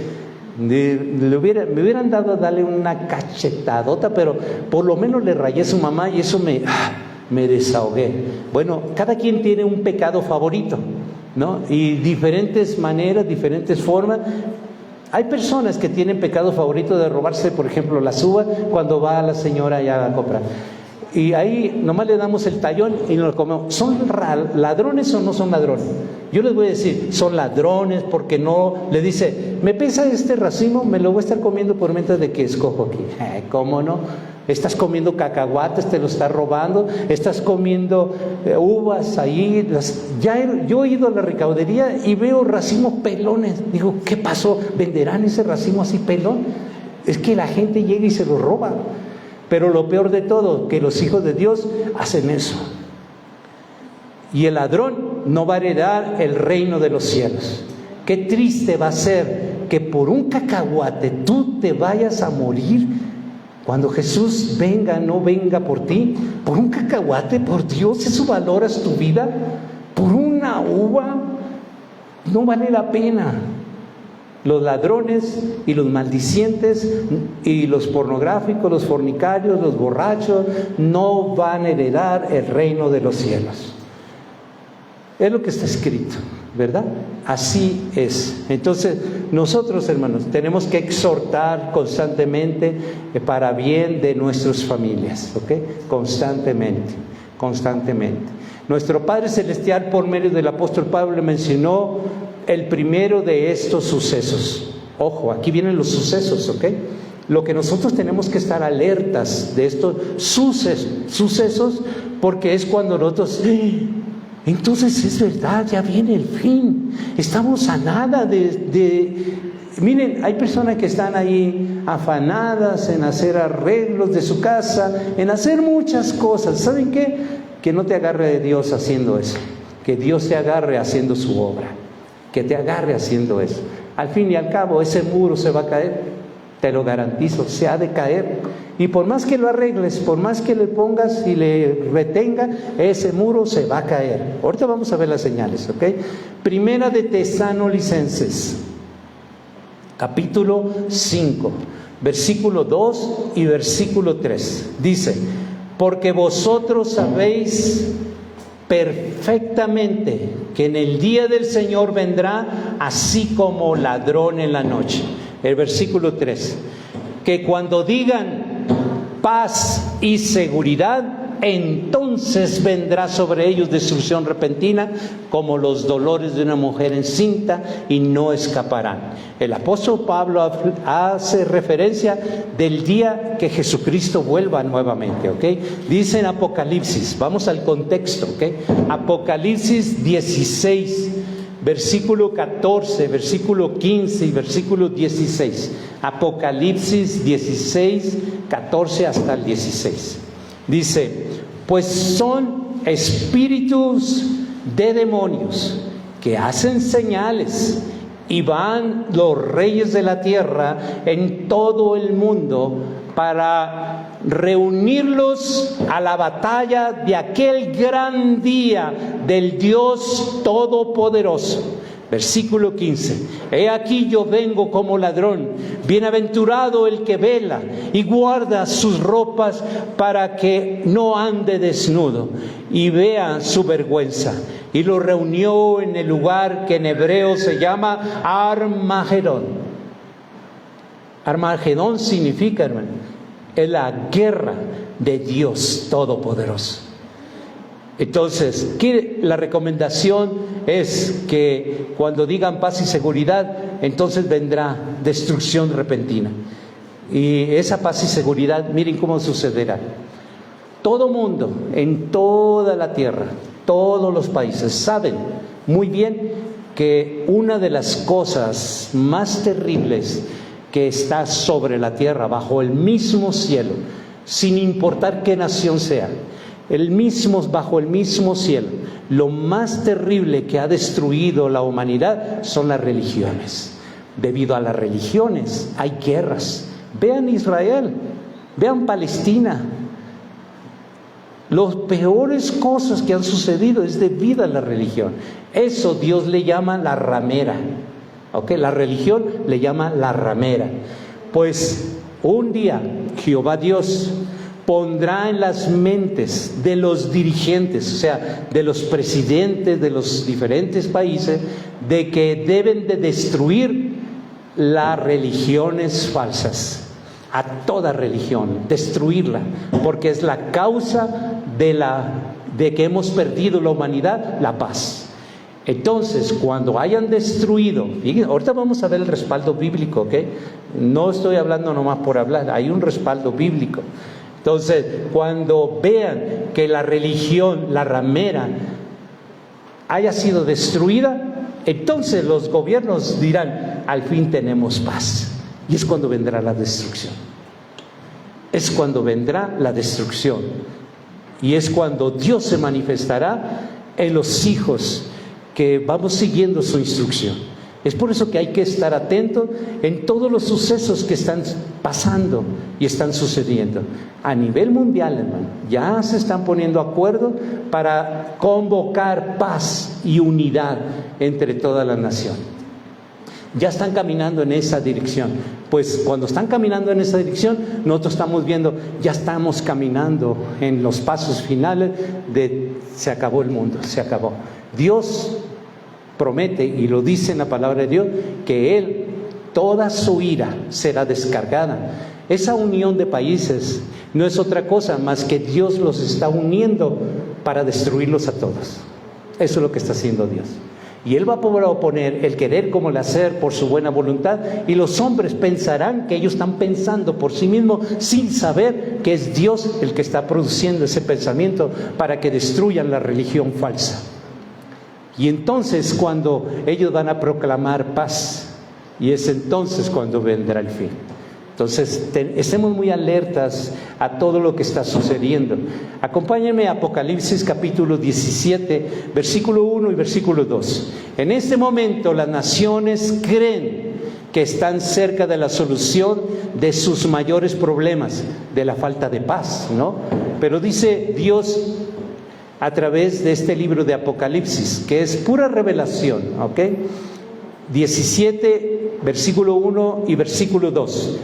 Me hubieran dado a darle una cachetadota, pero por lo menos le rayé a su mamá y eso me desahogué. Bueno, cada quien tiene un pecado favorito, ¿no? Y diferentes maneras, diferentes formas. Hay personas que tienen pecado favorito de robarse, por ejemplo, las uvas cuando va la señora ya a comprar. Y ahí nomás le damos el tallón y nos lo comemos. ¿Son ladrones o no son ladrones? Yo les voy a decir, son ladrones porque no, le dice, me pesa este racimo, me lo voy a estar comiendo por mientras de que escojo aquí. ¿Cómo no? Estás comiendo cacahuates, te lo estás robando, estás comiendo uvas ahí. Yo he ido a la recaudería y veo racimos pelones. Digo, ¿qué pasó? ¿Venderán ese racimo así pelón? Es que la gente llega y se lo roba. Pero lo peor de todo, que los hijos de Dios hacen eso. Y el ladrón no va a heredar el reino de los cielos. Qué triste va a ser que por un cacahuate tú te vayas a morir. Cuando Jesús venga, no venga por ti, por un cacahuate, por Dios, ¿eso valoras tu vida? Por una uva, no vale la pena. Los ladrones y los maldicientes y los pornográficos, los fornicarios, los borrachos, no van a heredar el reino de los cielos. Es lo que está escrito, ¿verdad? Así es. Entonces, nosotros, hermanos, tenemos que exhortar constantemente para bien de nuestras familias, ¿ok? Constantemente. Nuestro Padre Celestial, por medio del apóstol Pablo, mencionó el primero de estos sucesos. Ojo, aquí vienen los sucesos, ¿ok? Lo que nosotros tenemos que estar alertas de estos sucesos, porque es cuando nosotros... Entonces es verdad, ya viene el fin. Estamos a nada Miren, hay personas que están ahí afanadas en hacer arreglos de su casa, en hacer muchas cosas. ¿Saben qué? Que no te agarre Dios haciendo eso. Que Dios te agarre haciendo su obra. Que te agarre haciendo eso. Al fin y al cabo, ese muro se va a caer. Te lo garantizo, se ha de caer. Y por más que lo arregles, por más que le pongas y le retenga, ese muro se va a caer. Ahorita vamos a ver las señales, ¿ok? Primera de Tesalonicenses, capítulo 5, versículo 2 y versículo 3. Dice, porque vosotros sabéis perfectamente que en el día del Señor vendrá así como ladrón en la noche. El versículo 3, que cuando digan paz y seguridad, entonces vendrá sobre ellos destrucción repentina, como los dolores de una mujer encinta, y no escaparán. El apóstol Pablo hace referencia del día que Jesucristo vuelva nuevamente, ¿ok? Dice en Apocalipsis, vamos al contexto, ¿ok? Apocalipsis 16, versículo 14, versículo 15 y versículo 16. Apocalipsis 16, 14 hasta el 16. Dice: pues son espíritus de demonios que hacen señales, y van los reyes de la tierra en todo el mundo para reunirlos a la batalla de aquel gran día del Dios Todopoderoso. Versículo 15: he aquí yo vengo como ladrón, bienaventurado el que vela y guarda sus ropas para que no ande desnudo y vea su vergüenza. Y lo reunió en el lugar que en hebreo se llama Armagedón. Armagedón significa, hermano, es la guerra de Dios Todopoderoso. Entonces, la recomendación es que cuando digan paz y seguridad, entonces vendrá destrucción repentina. Y esa paz y seguridad, miren cómo sucederá. Todo mundo, en toda la tierra, todos los países saben muy bien que una de las cosas más terribles que está sobre la tierra, bajo el mismo cielo, sin importar qué nación sea, bajo el mismo cielo, lo más terrible que ha destruido la humanidad son las religiones. Debido a las religiones hay guerras. Vean Israel, vean Palestina. Las peores cosas que han sucedido es debido a la religión. Eso Dios le llama la ramera. ¿Okay? La religión le llama la ramera. Pues un día Jehová Dios pondrá en las mentes de los dirigentes, o sea, de los presidentes de los diferentes países, de que deben de destruir las religiones falsas, a toda religión, destruirla, porque es la causa de que hemos perdido la humanidad, la paz. Entonces, cuando hayan destruido, fíjense, ahorita vamos a ver el respaldo bíblico, ¿ok? No estoy hablando nomás por hablar, hay un respaldo bíblico. Entonces, cuando vean que la religión, la ramera, haya sido destruida, entonces los gobiernos dirán: al fin tenemos paz. Y es cuando vendrá la destrucción. Es cuando vendrá la destrucción. Y es cuando Dios se manifestará en los hijos que vamos siguiendo su instrucción. Es por eso que hay que estar atentos en todos los sucesos que están pasando y están sucediendo. A nivel mundial, hermano, ya se están poniendo acuerdo para convocar paz y unidad entre toda la nación. Ya están caminando en esa dirección. Pues cuando están caminando en esa dirección, nosotros estamos viendo, ya estamos caminando en los pasos finales de se acabó el mundo, se acabó. Dios promete, y lo dice en la palabra de Dios, que Él, toda su ira será descargada. Esa unión de países no es otra cosa más que Dios los está uniendo para destruirlos a todos. Eso es lo que está haciendo Dios. Y Él va a poder oponer el querer como el hacer por su buena voluntad, y los hombres pensarán que ellos están pensando por sí mismos sin saber que es Dios el que está produciendo ese pensamiento para que destruyan la religión falsa. Y entonces cuando ellos van a proclamar paz, y es entonces cuando vendrá el fin. Entonces estemos muy alertas a todo lo que está sucediendo. Acompáñenme a Apocalipsis capítulo 17, versículo 1 y versículo 2. En este momento las naciones creen que están cerca de la solución de sus mayores problemas, de la falta de paz, ¿no? Pero dice Dios a través de este libro de Apocalipsis, que es pura revelación, ¿ok? 17, versículo 1 y versículo 2.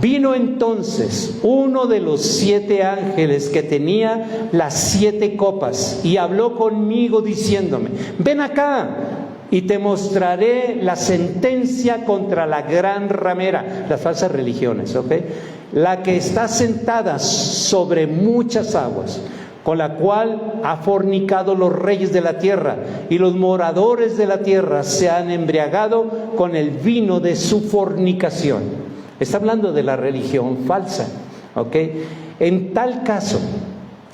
Vino entonces uno de los 7 ángeles que tenía las 7 copas y habló conmigo diciéndome: ven acá y te mostraré la sentencia contra la gran ramera, las falsas religiones, ¿ok? la que está sentada sobre muchas aguas, con la cual ha fornicado los reyes de la tierra, y los moradores de la tierra se han embriagado con el vino de su fornicación. Está hablando de la religión falsa, ¿ok? En tal caso,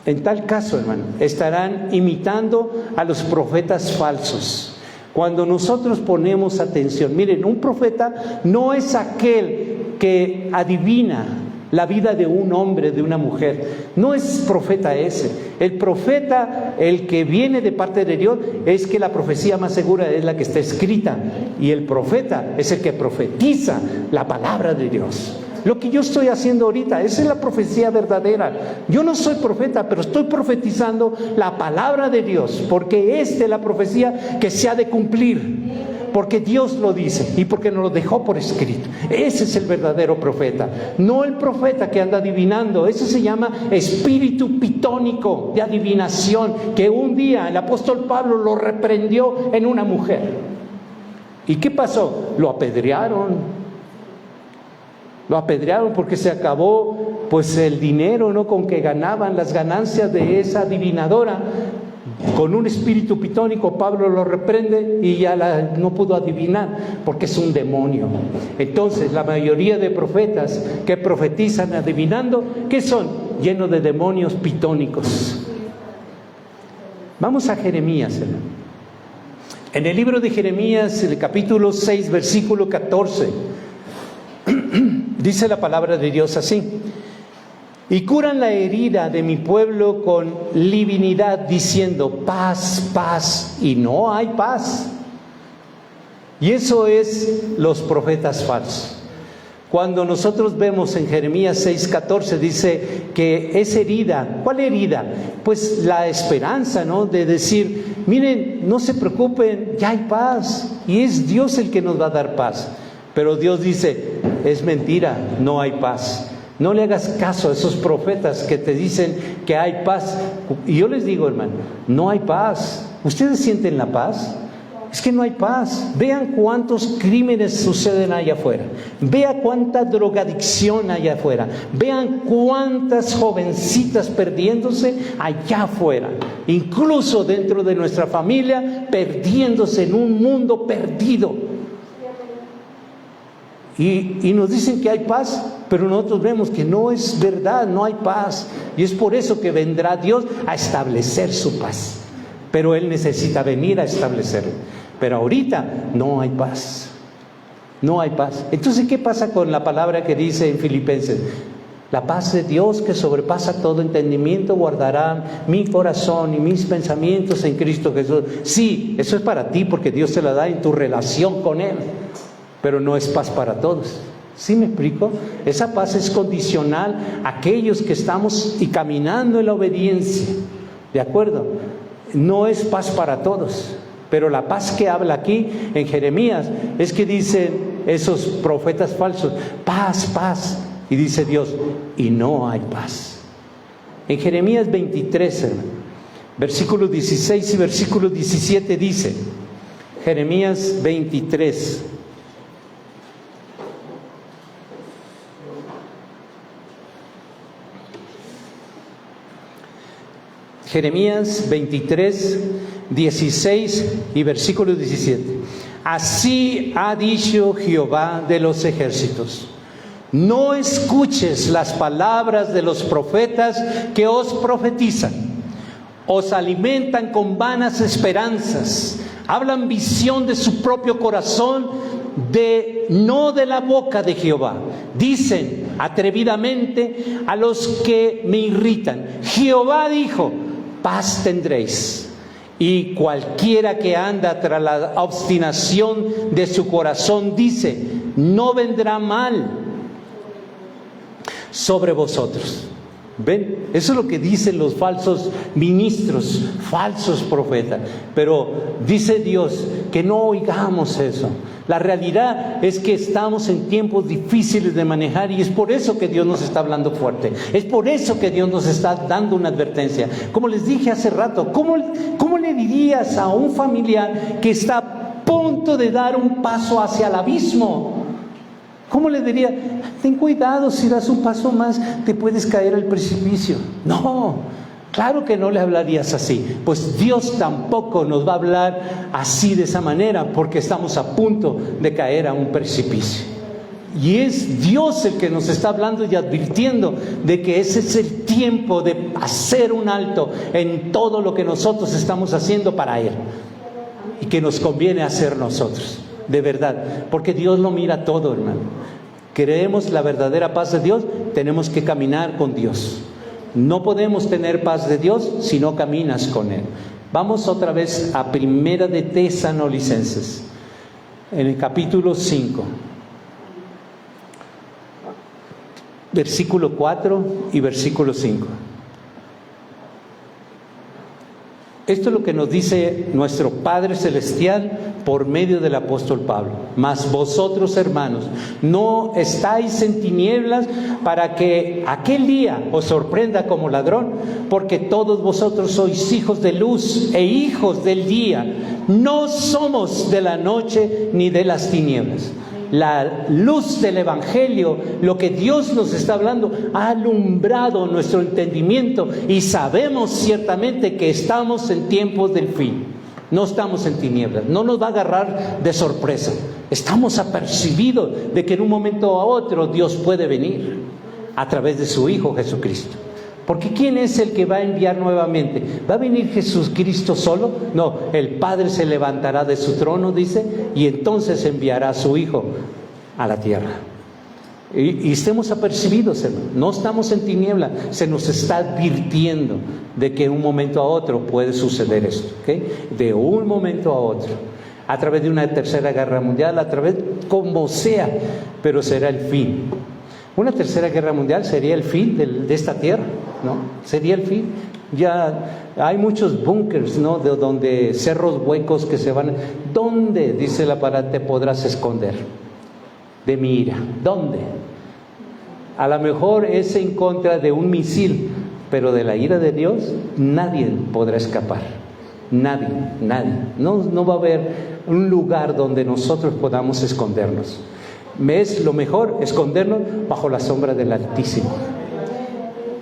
hermano, estarán imitando a los profetas falsos. Cuando nosotros ponemos atención, miren, un profeta no es aquel que adivina la vida de un hombre, de una mujer. No es profeta ese. El profeta, el que viene de parte de Dios, es que la profecía más segura es la que está escrita. Y el profeta es el que profetiza la palabra de Dios. Lo que yo estoy haciendo ahorita, esa es la profecía verdadera. Yo no soy profeta, pero estoy profetizando la palabra de Dios, porque esta es la profecía que se ha de cumplir, porque Dios lo dice y porque nos lo dejó por escrito. Ese es el verdadero profeta, no el profeta que anda adivinando. Eso se llama espíritu pitónico de adivinación, que un día el apóstol Pablo lo reprendió en una mujer. ¿Y qué pasó? Lo apedrearon porque se acabó pues el dinero, ¿no?, con que ganaban, las ganancias de esa adivinadora. Con un espíritu pitónico Pablo lo reprende y ya no pudo adivinar, porque es un demonio. Entonces la mayoría de profetas que profetizan adivinando, ¿qué son? Llenos de demonios pitónicos. Vamos a Jeremías, hermano. En el libro de Jeremías, en el capítulo 6, versículo 14, dice la palabra de Dios así: y curan la herida de mi pueblo con divinidad, diciendo paz, paz, y no hay paz. Y eso es los profetas falsos. Cuando nosotros vemos en Jeremías 6:14, dice que es herida. ¿Cuál herida? Pues la esperanza, ¿no?, de decir, miren, no se preocupen, ya hay paz, y es Dios el que nos va a dar paz. Pero Dios dice, es mentira, no hay paz. No le hagas caso a esos profetas que te dicen que hay paz. Y yo les digo, hermano, no hay paz. ¿Ustedes sienten la paz? Es que no hay paz. Vean cuántos crímenes suceden allá afuera. Vean cuánta drogadicción allá afuera. Vean cuántas jovencitas perdiéndose allá afuera. Incluso dentro de nuestra familia, perdiéndose en un mundo perdido. Y nos dicen que hay paz, pero nosotros vemos que no es verdad, no hay paz. Y es por eso que vendrá Dios a establecer su paz. Pero Él necesita venir a establecerlo. Pero ahorita no hay paz. No hay paz. Entonces, ¿qué pasa con la palabra que dice en Filipenses? La paz de Dios, que sobrepasa todo entendimiento, guardará mi corazón y mis pensamientos en Cristo Jesús. Sí, eso es para ti, porque Dios te la da en tu relación con Él. Pero no es paz para todos. ¿Sí me explico? Esa paz es condicional a aquellos que estamos y caminando en la obediencia. ¿De acuerdo? No es paz para todos. Pero la paz que habla aquí en Jeremías es que dicen esos profetas falsos, paz, paz. Y dice Dios, y no hay paz. En Jeremías 23, versículos 16 y versículo 17 dice, Jeremías 23. Jeremías 23, 16 y versículo 17. Así ha dicho Jehová de los ejércitos: no escuches las palabras de los profetas que os profetizan. Os alimentan con vanas esperanzas. Hablan visión de su propio corazón, no de la boca de Jehová. Dicen atrevidamente a los que me irritan: Jehová dijo, paz tendréis. Y cualquiera que anda tras la obstinación de su corazón dice, no vendrá mal sobre vosotros. ¿Ven? Eso es lo que dicen los falsos ministros, falsos profetas. Pero dice Dios que no oigamos eso. La realidad es que estamos en tiempos difíciles de manejar, y es por eso que Dios nos está hablando fuerte. Es por eso que Dios nos está dando una advertencia. Como les dije hace rato, ¿cómo le dirías a un familiar que está a punto de dar un paso hacia el abismo? ¿Cómo le diría? ten cuidado, si das un paso más te puedes caer al precipicio. No, claro que no le hablarías así. Pues Dios tampoco nos va a hablar así, de esa manera, porque estamos a punto de caer a un precipicio. Y es Dios el que nos está hablando y advirtiendo de que ese es el tiempo de hacer un alto en todo lo que nosotros estamos haciendo para Él, y que nos conviene hacer nosotros, de verdad, porque Dios lo mira todo, hermano. Queremos la verdadera paz de Dios, tenemos que caminar con Dios. No podemos tener paz de Dios si no caminas con Él. Vamos otra vez a Primera de Tesalonicenses, en el capítulo 5. Versículo 4 y versículo 5. Esto es lo que nos dice nuestro Padre Celestial por medio del apóstol Pablo. Mas vosotros, hermanos, no estáis en tinieblas para que aquel día os sorprenda como ladrón, porque todos vosotros sois hijos de luz e hijos del día. No somos de la noche ni de las tinieblas. La luz del Evangelio, lo que Dios nos está hablando, ha alumbrado nuestro entendimiento y sabemos ciertamente que estamos en tiempos del fin. No estamos en tinieblas, no nos va a agarrar de sorpresa. Estamos apercibidos de que en un momento a otro Dios puede venir a través de su Hijo Jesucristo. Porque ¿quién es el que va a enviar nuevamente? ¿Va a venir Jesucristo solo? No, el Padre se levantará de su trono, dice, y entonces enviará a su Hijo a la tierra. Y estemos apercibidos, hermano. No estamos en tiniebla, se nos está advirtiendo de que de un momento a otro puede suceder esto, ¿ok? De un momento a otro, a través de una tercera guerra mundial, a través como sea, pero será el fin. Una tercera guerra mundial sería el fin de esta tierra, ¿no? Sería el fin. Ya hay muchos búnkers, ¿no? De donde cerros huecos que se van. ¿Dónde, dice la palabra, te podrás esconder de mi ira? ¿Dónde? A lo mejor es en contra de un misil, pero de la ira de Dios nadie podrá escapar. Nadie. No va a haber un lugar donde nosotros podamos escondernos. Es lo mejor escondernos bajo la sombra del Altísimo.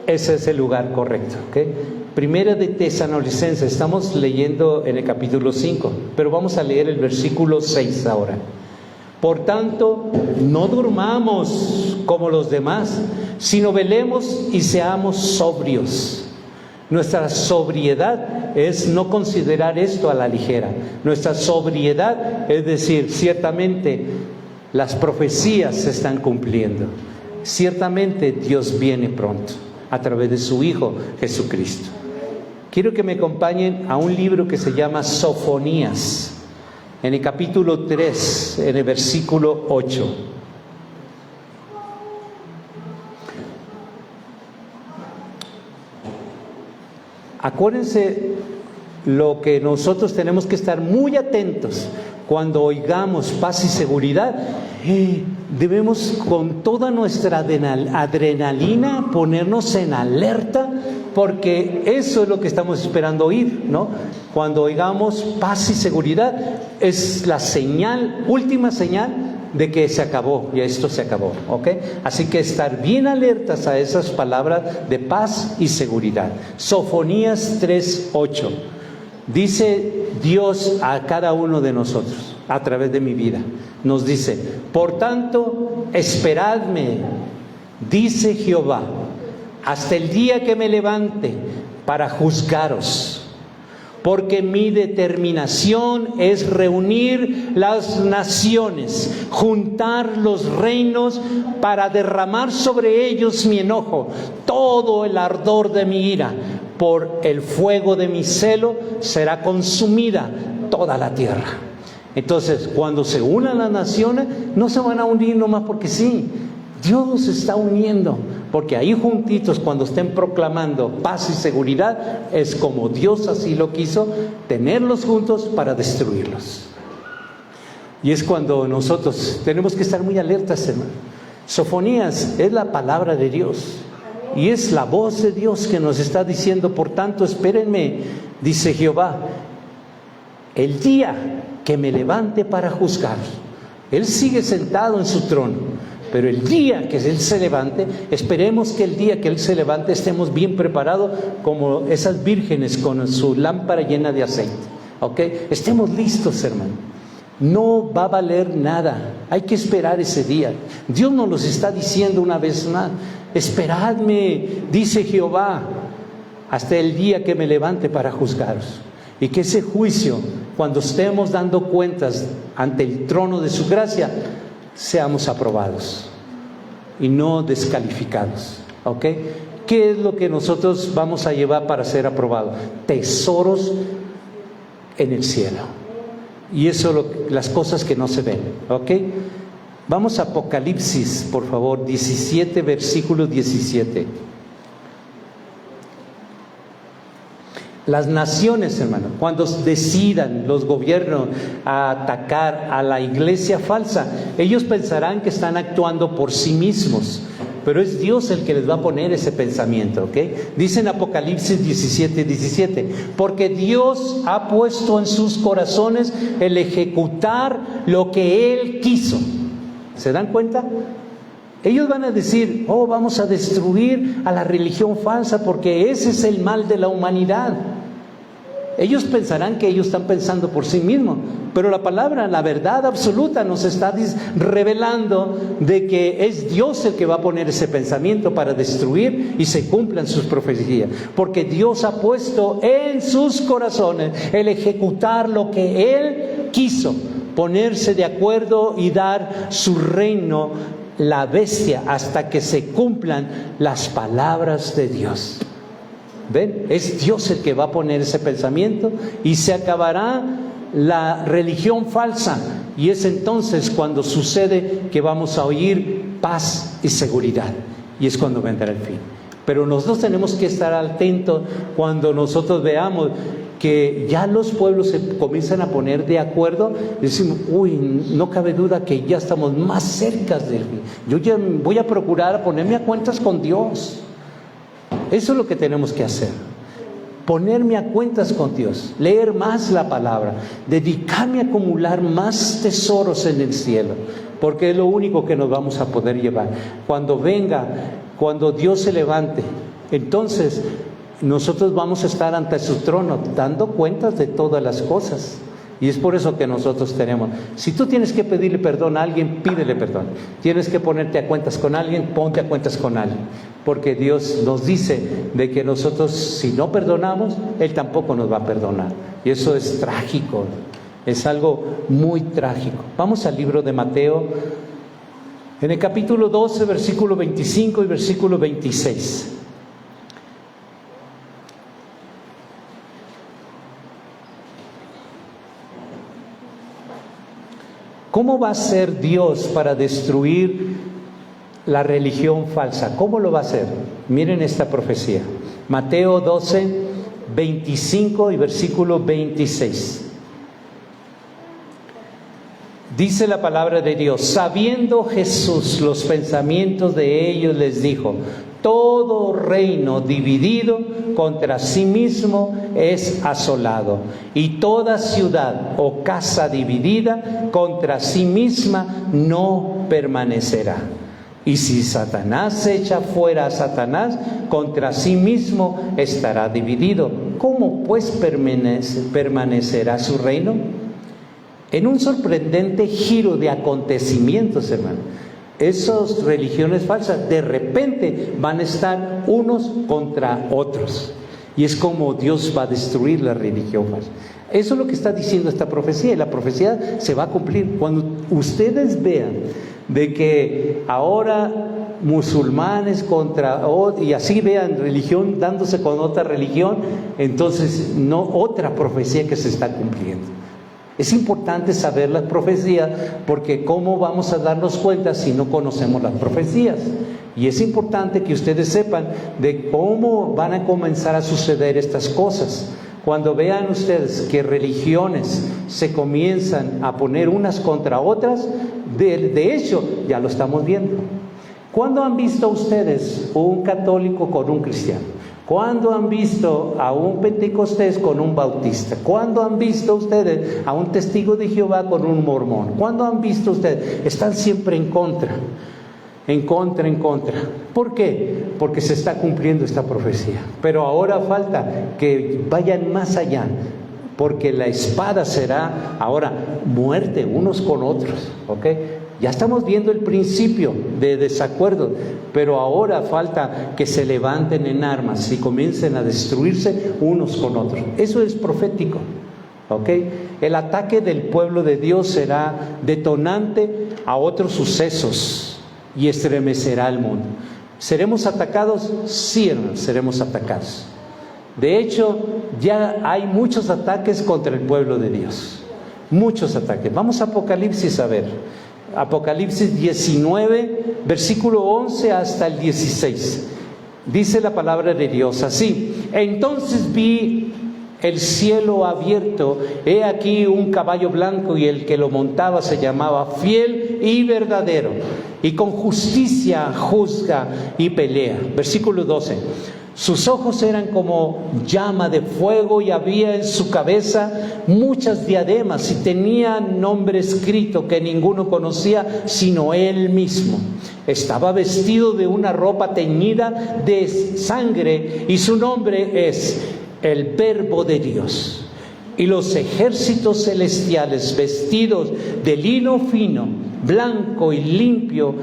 Ese es el lugar correcto, ¿okay? Primera de Tesalonicenses, estamos leyendo en el capítulo 5, pero vamos a leer el versículo 6 ahora. Por tanto, no durmamos como los demás, sino velemos y seamos sobrios. Nuestra sobriedad es no considerar esto a la ligera. Nuestra sobriedad es decir, ciertamente las profecías se están cumpliendo. Ciertamente Dios viene pronto a través de su Hijo Jesucristo. Quiero que me acompañen a un libro que se llama Sofonías, en el capítulo 3, en el versículo 8. Acuérdense lo que nosotros tenemos que estar muy atentos cuando oigamos paz y seguridad. Debemos con toda nuestra adrenalina ponernos en alerta, porque eso es lo que estamos esperando oír, ¿no? Cuando oigamos paz y seguridad es la señal, última señal de que se acabó, y esto se acabó, ¿ok? Así que estar bien alertas a esas palabras de paz y seguridad. Sofonías 3:8. Dice Dios a cada uno de nosotros a través de mi vida. Nos dice: por tanto, esperadme, dice Jehová, hasta el día que me levante para juzgaros. Porque mi determinación es reunir las naciones, juntar los reinos para derramar sobre ellos mi enojo, todo el ardor de mi ira. Por el fuego de mi celo será consumida toda la tierra. Entonces, cuando se unan las naciones, no se van a unir nomás porque sí. Dios se está uniendo, porque ahí juntitos, cuando estén proclamando paz y seguridad, es como Dios así lo quiso, tenerlos juntos para destruirlos. Y es cuando nosotros tenemos que estar muy alertas, hermano. Sofonías es la palabra de Dios, y es la voz de Dios que nos está diciendo: por tanto, espérenme, dice Jehová, el día que me levante para juzgar. Él sigue sentado en su trono, Pero el día que Él se levante, esperemos que el día que Él se levante estemos bien preparados como esas vírgenes con su lámpara llena de aceite. ¿Ok? Estemos listos, hermano. No va a valer nada. Hay que esperar ese día. Dios nos los está diciendo una vez más. Esperadme, dice Jehová, hasta el día que me levante para juzgaros. Y que ese juicio, cuando estemos dando cuentas ante el trono de su gracia, seamos aprobados y no descalificados. ¿Ok? ¿Qué es lo que nosotros vamos a llevar para ser aprobados? Tesoros en el cielo. Y eso las cosas que no se ven. ¿Ok? Vamos a Apocalipsis, por favor, 17, versículo 17. Las naciones, hermano, cuando decidan los gobiernos a atacar a la iglesia falsa, ellos pensarán que están actuando por sí mismos, pero es Dios el que les va a poner ese pensamiento, ¿ok? Dice en Apocalipsis 17, 17, porque Dios ha puesto en sus corazones el ejecutar lo que Él quiso. ¿Se dan cuenta? Ellos van a decir, oh, vamos a destruir a la religión falsa porque ese es el mal de la humanidad. Ellos pensarán que ellos están pensando por sí mismos, pero la palabra, la verdad absoluta nos está revelando de que es Dios el que va a poner ese pensamiento para destruir y se cumplan sus profecías, porque Dios ha puesto en sus corazones el ejecutar lo que Él quiso, ponerse de acuerdo y dar su reino, la bestia, hasta que se cumplan las palabras de Dios. ¿Ven? Es Dios el que va a poner ese pensamiento y se acabará la religión falsa. Y es entonces cuando sucede que vamos a oír paz y seguridad. Y es cuando vendrá el fin. Pero nosotros tenemos que estar atentos cuando nosotros veamos que ya los pueblos se comienzan a poner de acuerdo. Decimos, uy, no cabe duda que ya estamos más cerca del fin. Yo ya voy a procurar ponerme a cuentas con Dios. Eso es lo que tenemos que hacer. Ponerme a cuentas con Dios, leer más la palabra, dedicarme a acumular más tesoros en el cielo, porque es lo único que nos vamos a poder llevar. Cuando venga, cuando Dios se levante, entonces nosotros vamos a estar ante su trono dando cuentas de todas las cosas. Y es por eso que nosotros tenemos, si tú tienes que pedirle perdón a alguien, pídele perdón. Tienes que ponerte a cuentas con alguien, ponte a cuentas con alguien. Porque Dios nos dice de que nosotros, si no perdonamos, Él tampoco nos va a perdonar. Y eso es trágico, es algo muy trágico. Vamos al libro de Mateo, en el capítulo 12, versículo 25 y versículo 26. ¿Cómo va a ser Dios para destruir la religión falsa? ¿Cómo lo va a hacer? Miren esta profecía. Mateo 12, 25 y versículo 26. Dice la palabra de Dios: sabiendo Jesús los pensamientos de ellos, les dijo: todo reino dividido contra sí mismo es asolado, y toda ciudad o casa dividida contra sí misma no permanecerá. Y si Satanás echa fuera a Satanás, contra sí mismo estará dividido. ¿Cómo pues permanecerá su reino? En un sorprendente giro de acontecimientos, hermano, esas religiones falsas de repente van a estar unos contra otros. Y es como Dios va a destruir la religión falsa. Eso es lo que está diciendo esta profecía. Y la profecía se va a cumplir. Cuando ustedes vean de que ahora musulmanes y así vean religión dándose con otra religión, entonces no, otra profecía que se está cumpliendo. Es importante saber las profecías, porque ¿cómo vamos a darnos cuenta si no conocemos las profecías? Y es importante que ustedes sepan de cómo van a comenzar a suceder estas cosas. Cuando vean ustedes que religiones se comienzan a poner unas contra otras, de hecho ya lo estamos viendo. ¿Cuándo han visto ustedes un católico con un cristiano? ¿Cuándo han visto a un pentecostés con un bautista? ¿Cuándo han visto ustedes a un testigo de Jehová con un mormón? ¿Cuándo han visto ustedes? Están siempre en contra. en contra, en contra. ¿Por qué? Porque se está cumpliendo esta profecía. Pero ahora falta que vayan más allá, porque la espada será ahora muerte unos con otros, ¿ok? Ya estamos viendo el principio de desacuerdo, pero ahora falta que se levanten en armas y comiencen a destruirse unos con otros. Eso es profético, ¿ok? El ataque del pueblo de Dios será detonante a otros sucesos y estremecerá al mundo. ¿Seremos atacados? Sí, hermanos, seremos atacados. De hecho, ya hay muchos ataques contra el pueblo de Dios. Muchos ataques. Vamos a Apocalipsis a ver. Apocalipsis 19, versículo 11 hasta el 16. Dice la palabra de Dios así: entonces vi el cielo abierto, he aquí un caballo blanco, y el que lo montaba se llamaba Fiel y Verdadero, y con justicia juzga y pelea. Versículo 12. Sus ojos eran como llama de fuego, y había en su cabeza muchas diademas, y tenía nombre escrito que ninguno conocía sino él mismo. Estaba vestido de una ropa teñida de sangre, y su nombre es el Verbo de Dios. Y los ejércitos celestiales, vestidos de lino fino, blanco y limpio,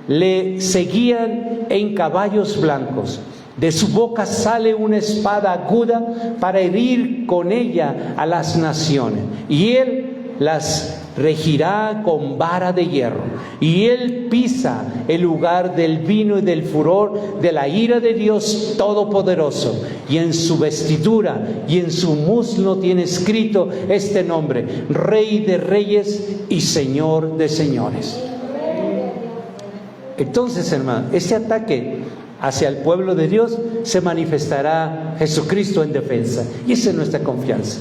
le seguían en caballos blancos. De su boca sale una espada aguda para herir con ella a las naciones, y él las regirá con vara de hierro. Y él pisa el lugar del vino y del furor de la ira de Dios Todopoderoso, y en su vestidura y en su muslo tiene escrito este nombre: Rey de Reyes y Señor de Señores. Entonces, hermano, este ataque hacia el pueblo de Dios se manifestará Jesucristo en defensa, y esa es nuestra confianza.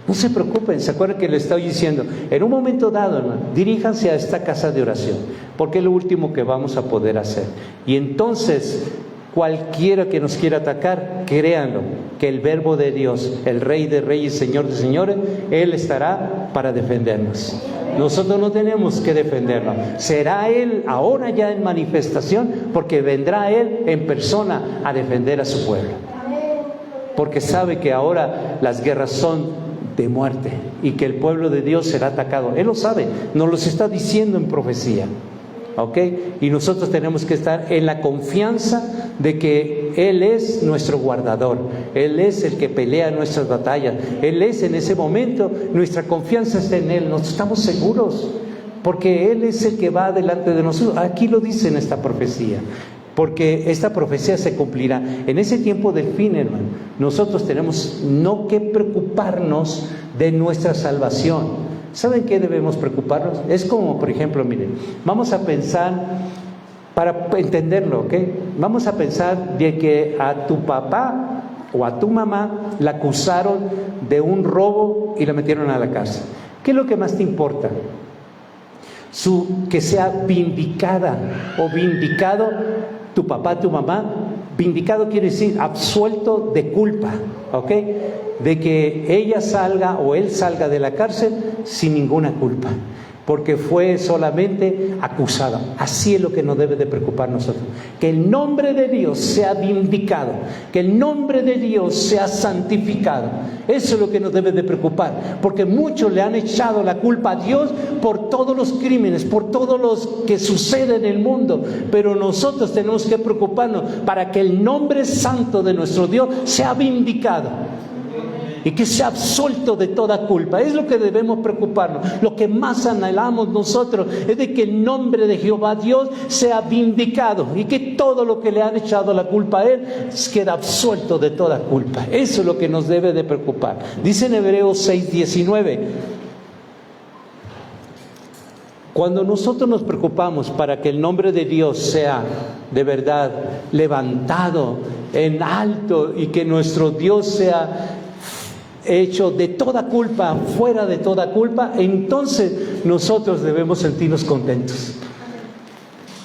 No se preocupen, se acuerdan que le estoy diciendo, en un momento dado, hermano, diríjanse a esta casa de oración, porque es lo último que vamos a poder hacer. Y entonces, cualquiera que nos quiera atacar, créanlo, que el Verbo de Dios, el Rey de Reyes, Señor de Señores, Él estará para defendernos. Nosotros no tenemos que defendernos. Será Él ahora ya en manifestación, porque vendrá Él en persona a defender a su pueblo. Porque sabe que ahora las guerras son de muerte y que el pueblo de Dios será atacado. Él lo sabe, nos lo está diciendo en profecía. ¿Ok? Y nosotros tenemos que estar en la confianza de que Él es nuestro guardador, Él es el que pelea nuestras batallas, Él es en ese momento, nuestra confianza está en Él, nos estamos seguros, porque Él es el que va delante de nosotros. Aquí lo dice en esta profecía, porque esta profecía se cumplirá en ese tiempo del fin, hermano. Nosotros tenemos no que preocuparnos de nuestra salvación. ¿Saben qué debemos preocuparnos? Es como, por ejemplo, miren, vamos a pensar, para entenderlo, ¿ok? Vamos a pensar de que a tu papá o a tu mamá la acusaron de un robo y la metieron a la cárcel. ¿Qué es lo que más te importa? Que sea vindicada o vindicado tu papá, tu mamá. Vindicado quiere decir absuelto de culpa, ¿ok? De que ella salga o él salga de la cárcel sin ninguna culpa, porque fue solamente acusado. Así es lo que nos debe de preocupar nosotros, que el nombre de Dios sea vindicado, que el nombre de Dios sea santificado. Eso es lo que nos debe de preocupar, porque muchos le han echado la culpa a Dios por todos los crímenes, por todo lo que sucede en el mundo, pero nosotros tenemos que preocuparnos para que el nombre santo de nuestro Dios sea vindicado y que sea absuelto de toda culpa. Es lo que debemos preocuparnos. Lo que más anhelamos nosotros es de que el nombre de Jehová Dios sea vindicado y que todo lo que le han echado la culpa a Él quede absuelto de toda culpa. Eso es lo que nos debe de preocupar. Dice en Hebreos 6:19, cuando nosotros nos preocupamos para que el nombre de Dios sea de verdad levantado en alto y que nuestro Dios sea hecho de toda culpa, fuera de toda culpa, entonces nosotros debemos sentirnos contentos.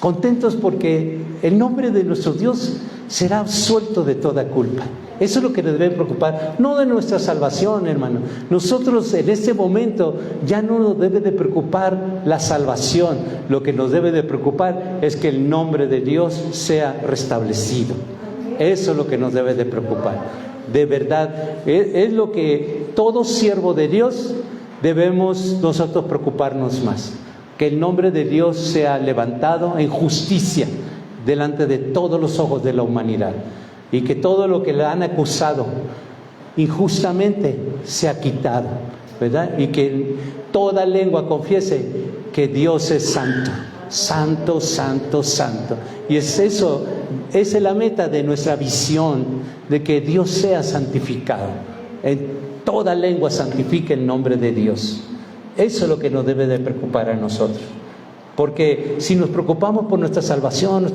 Contentos porque el nombre de nuestro Dios será absuelto de toda culpa. Eso es lo que nos debe preocupar, no de nuestra salvación, hermano. Nosotros en este momento ya no nos debe de preocupar la salvación. Lo que nos debe de preocupar es que el nombre de Dios sea restablecido. Eso es lo que nos debe de preocupar. De verdad, es lo que todo siervo de Dios debemos nosotros preocuparnos más. Que el nombre de Dios sea levantado en justicia delante de todos los ojos de la humanidad. Y que todo lo que le han acusado injustamente sea quitado, ¿verdad? Y que toda lengua confiese que Dios es santo, santo, santo, santo. Y es eso, esa es la meta de nuestra visión, de que Dios sea santificado. En toda lengua santifique el nombre de Dios. Eso es lo que nos debe de preocupar a nosotros. Porque si nos preocupamos por nuestra salvación,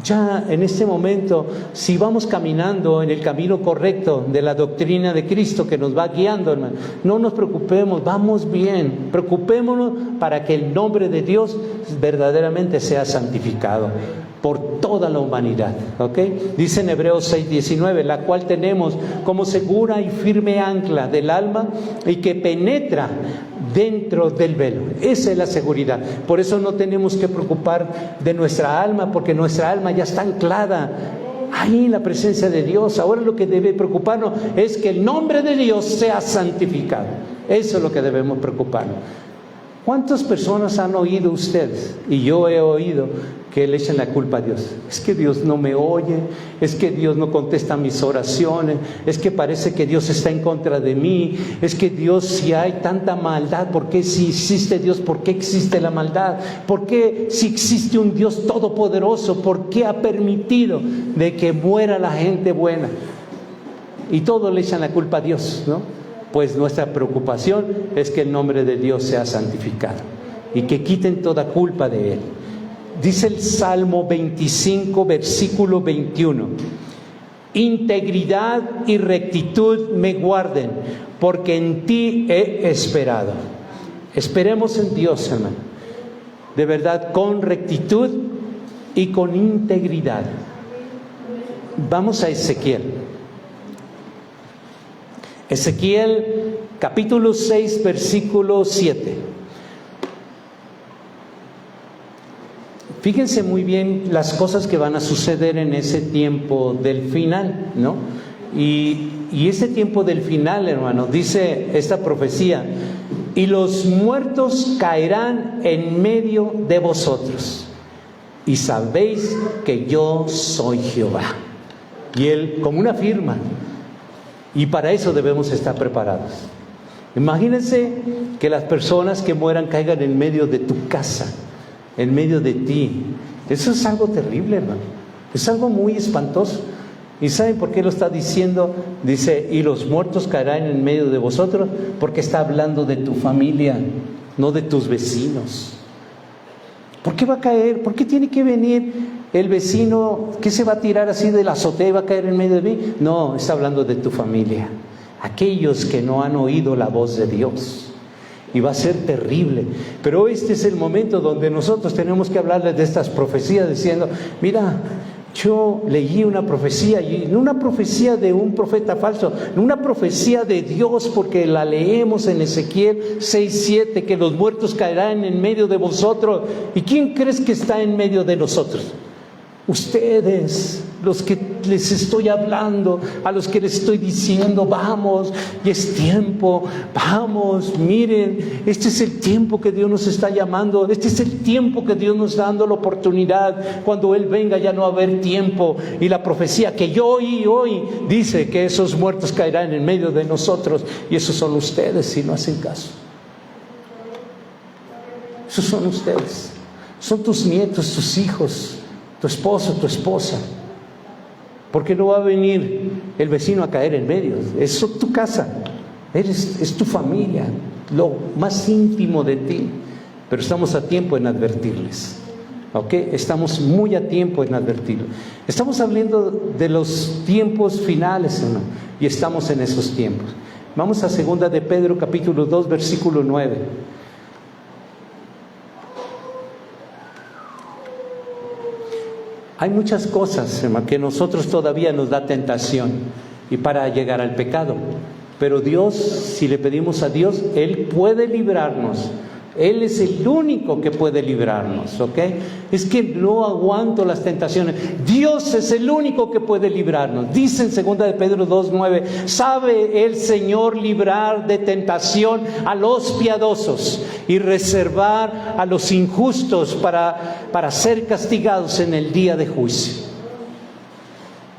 ya en este momento, si vamos caminando en el camino correcto de la doctrina de Cristo que nos va guiando, hermano, no nos preocupemos, vamos bien. Preocupémonos para que el nombre de Dios verdaderamente sea santificado por toda la humanidad, ¿ok? Dice en Hebreos 6:19, la cual tenemos como segura y firme ancla del alma y que penetra dentro del velo. Esa es la seguridad. Por eso no tenemos que preocupar de nuestra alma, porque nuestra alma ya está anclada ahí en la presencia de Dios. Ahora lo que debe preocuparnos es que el nombre de Dios sea santificado. Eso es lo que debemos preocuparnos. ¿Cuántas personas han oído ustedes? Y yo he oído que le echan la culpa a Dios. Es que Dios no me oye, es que Dios no contesta mis oraciones, es que parece que Dios está en contra de mí, es que Dios, si hay tanta maldad, ¿por qué si existe Dios, por qué existe la maldad? ¿Por qué si existe un Dios todopoderoso, por qué ha permitido de que muera la gente buena? Y todos le echan la culpa a Dios, ¿no? Pues nuestra preocupación es que el nombre de Dios sea santificado y que quiten toda culpa de Él. Dice el Salmo 25, versículo 21. Integridad y rectitud me guarden, porque en ti he esperado. Esperemos en Dios, hermano. De verdad, con rectitud y con integridad. Vamos a Ezequiel. Ezequiel capítulo 6, versículo 7. Fíjense muy bien las cosas que van a suceder en ese tiempo del final, ¿no? Y ese tiempo del final, hermano, dice esta profecía: y los muertos caerán en medio de vosotros, y sabéis que yo soy Jehová. Y él, como una firma, y para eso debemos estar preparados. Imagínense que las personas que mueran caigan en medio de tu casa, en medio de ti. Eso es algo terrible, hermano. Es algo muy espantoso. ¿Y saben por qué lo está diciendo? Dice, y los muertos caerán en medio de vosotros, porque está hablando de tu familia, no de tus vecinos. ¿Por qué va a caer? ¿Por qué tiene que venir el vecino que se va a tirar así de la azotea y va a caer en medio de mí? No, está hablando de tu familia. Aquellos que no han oído la voz de Dios. Y va a ser terrible. Pero este es el momento donde nosotros tenemos que hablarles de estas profecías, diciendo, mira, yo leí una profecía, y no una profecía de un profeta falso, no una profecía de Dios, porque la leemos en Ezequiel 6:7, que los muertos caerán en medio de vosotros. ¿Y quién crees que está en medio de nosotros? Ustedes, los que les estoy hablando, a los que les estoy diciendo, vamos, y es tiempo, vamos, miren, este es el tiempo que Dios nos está llamando, este es el tiempo que Dios nos está dando la oportunidad. Cuando Él venga ya no va a haber tiempo. Y la profecía que yo oí hoy dice que esos muertos caerán en medio de nosotros, y esos son ustedes si no hacen caso. Esos son ustedes, son tus nietos, tus hijos, tu esposo, tu esposa. Porque no va a venir el vecino a caer en medio. Es tu casa, es tu familia, lo más íntimo de ti. Pero estamos a tiempo en advertirles, ¿ok? Estamos muy a tiempo en advertirles. Estamos hablando de los tiempos finales, ¿no? Y estamos en esos tiempos. Vamos a 2 de Pedro capítulo 2, versículo 9. Hay muchas cosas, hermano, que nosotros todavía nos da tentación y para llegar al pecado. Pero Dios, si le pedimos a Dios, Él puede librarnos. Él es el único que puede librarnos, ¿ok? Es que no aguanto las tentaciones. Dios es el único que puede librarnos. Dice en 2 de Pedro 2:9, sabe el Señor librar de tentación a los piadosos y reservar a los injustos para ser castigados en el día de juicio.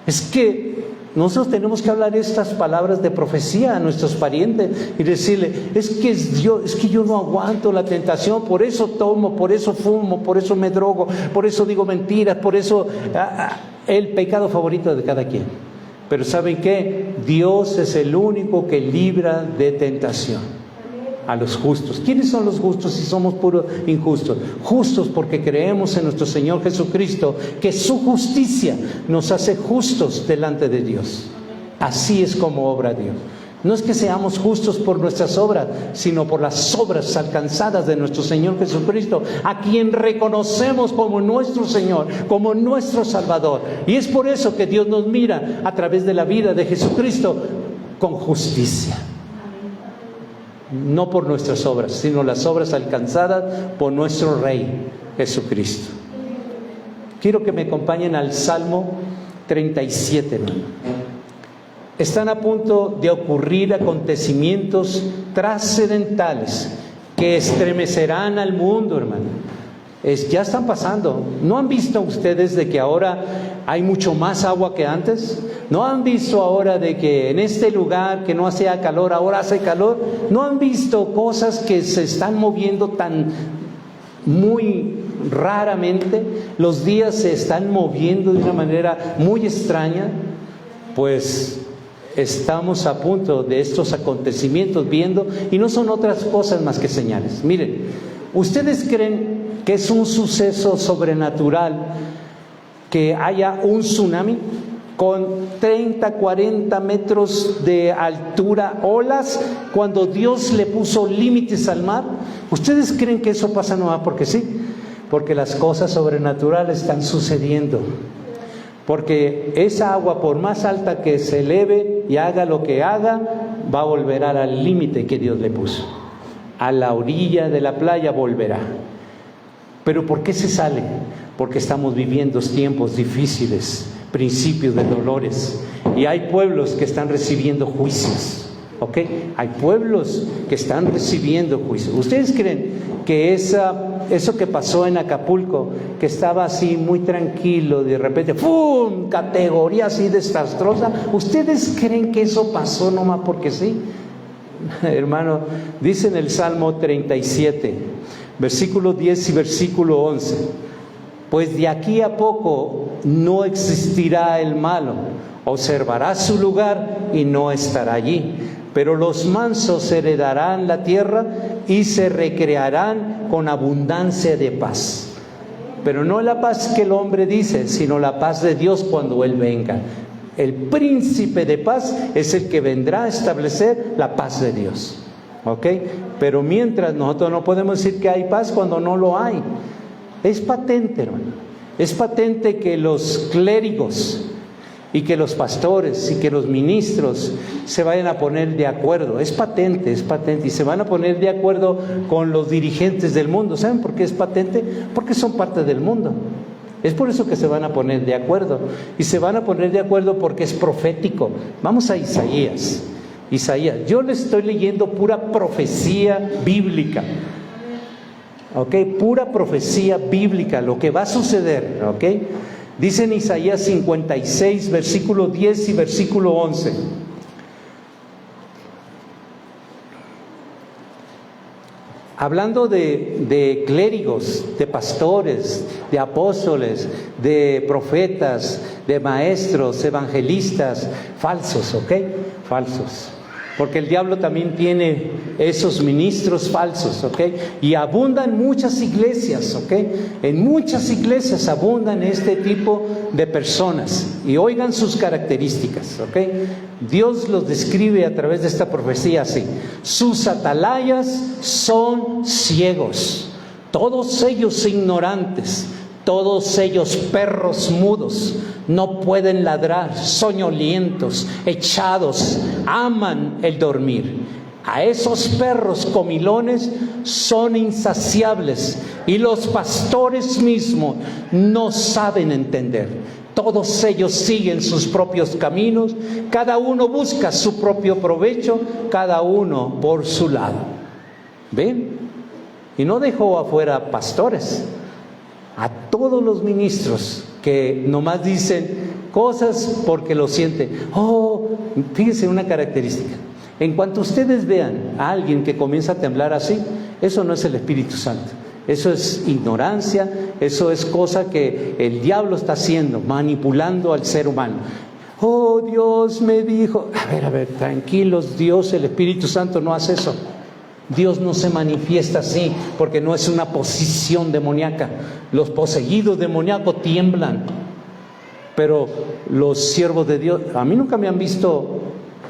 Es que nosotros tenemos que hablar estas palabras de profecía a nuestros parientes y decirle, es que yo no aguanto la tentación, por eso tomo, por eso fumo, por eso me drogo, por eso digo mentiras, por eso el pecado favorito de cada quien. Pero ¿saben qué? Dios es el único que libra de tentación a los justos. ¿Quiénes son los justos si somos puros injustos? Justos porque creemos en nuestro Señor Jesucristo, que su justicia nos hace justos delante de Dios. Así es como obra Dios. No es que seamos justos por nuestras obras, sino por las obras alcanzadas de nuestro Señor Jesucristo, a quien reconocemos como nuestro Señor, como nuestro Salvador. Y es por eso que Dios nos mira a través de la vida de Jesucristo con justicia. No por nuestras obras, sino las obras alcanzadas por nuestro Rey Jesucristo. Quiero que me acompañen al Salmo 37, hermano. Están a punto de ocurrir acontecimientos trascendentales que estremecerán al mundo, hermano. Ya están pasando. ¿No han visto ustedes de que ahora hay mucho más agua que antes? ¿No han visto ahora de que en este lugar que no hacía calor, ahora hace calor? ¿No han visto cosas que se están moviendo tan muy raramente? Los días se están moviendo de una manera muy extraña. Pues estamos a punto de estos acontecimientos viendo, y no son otras cosas más que señales. Miren, ¿ustedes creen que es un suceso sobrenatural que haya un tsunami con 30, 40 metros de altura, olas, cuando Dios le puso límites al mar? ¿Ustedes creen que eso pasa nomás porque sí? Porque las cosas sobrenaturales están sucediendo. Porque esa agua, por más alta que se eleve y haga lo que haga, va a volver al límite que Dios le puso. A la orilla de la playa volverá. ¿Pero por qué se sale? Porque estamos viviendo tiempos difíciles, principios de dolores, y hay pueblos que están recibiendo juicios, ¿ok? Hay pueblos que están recibiendo juicios. ¿Ustedes creen que eso que pasó en Acapulco, que estaba así muy tranquilo, de repente ¡pum!, categoría así desastrosa, ¿ustedes creen que eso pasó nomás porque sí? Hermano, dice en el Salmo 37, versículo 10 y versículo 11, pues de aquí a poco no existirá el malo, observará su lugar y no estará allí, pero los mansos heredarán la tierra y se recrearán con abundancia de paz. Pero no la paz que el hombre dice, sino la paz de Dios cuando Él venga. El príncipe de paz es el que vendrá a establecer la paz de Dios, ¿ok? Pero mientras, nosotros no podemos decir que hay paz cuando no lo hay. Es patente, hermano. Es patente que los clérigos y que los pastores y que los ministros se vayan a poner de acuerdo. Es patente. Y se van a poner de acuerdo con los dirigentes del mundo. ¿Saben por qué es patente? Porque son parte del mundo. Es por eso que se van a poner de acuerdo. Y se van a poner de acuerdo porque es profético. Vamos a Isaías. Yo les estoy leyendo pura profecía bíblica. ¿Ok? Pura profecía bíblica, lo que va a suceder. ¿Ok? Dice en Isaías 56, versículo 10 y versículo 11. Hablando de clérigos, de pastores, de apóstoles, de profetas, de maestros, evangelistas, falsos, ¿ok? Falsos. Porque el diablo también tiene esos ministros falsos, ¿ok? Y abundan muchas iglesias, ¿ok? En muchas iglesias abundan este tipo de personas. Y oigan sus características, ¿ok? Dios los describe a través de esta profecía así: sus atalayas son ciegos, todos ellos ignorantes, Todos ellos perros mudos, no pueden ladrar, soñolientos, echados, aman el dormir. A esos perros comilones son insaciables y los pastores mismos no saben entender. Todos ellos siguen sus propios caminos, cada uno busca su propio provecho, cada uno por su lado. ¿Ven? Y no dejó afuera pastores, a todos los ministros que nomás dicen cosas porque lo sienten. Oh, fíjense una característica. En cuanto ustedes vean a alguien que comienza a temblar así, eso no es el Espíritu Santo. Eso es ignorancia, eso es cosa que el diablo está haciendo, manipulando al ser humano. Oh, Dios me dijo. A ver, tranquilos, Dios, el Espíritu Santo no hace eso. Dios no se manifiesta así, porque no es una posición demoníaca. Los poseídos demoníacos tiemblan, pero los siervos de Dios, a mí nunca me han visto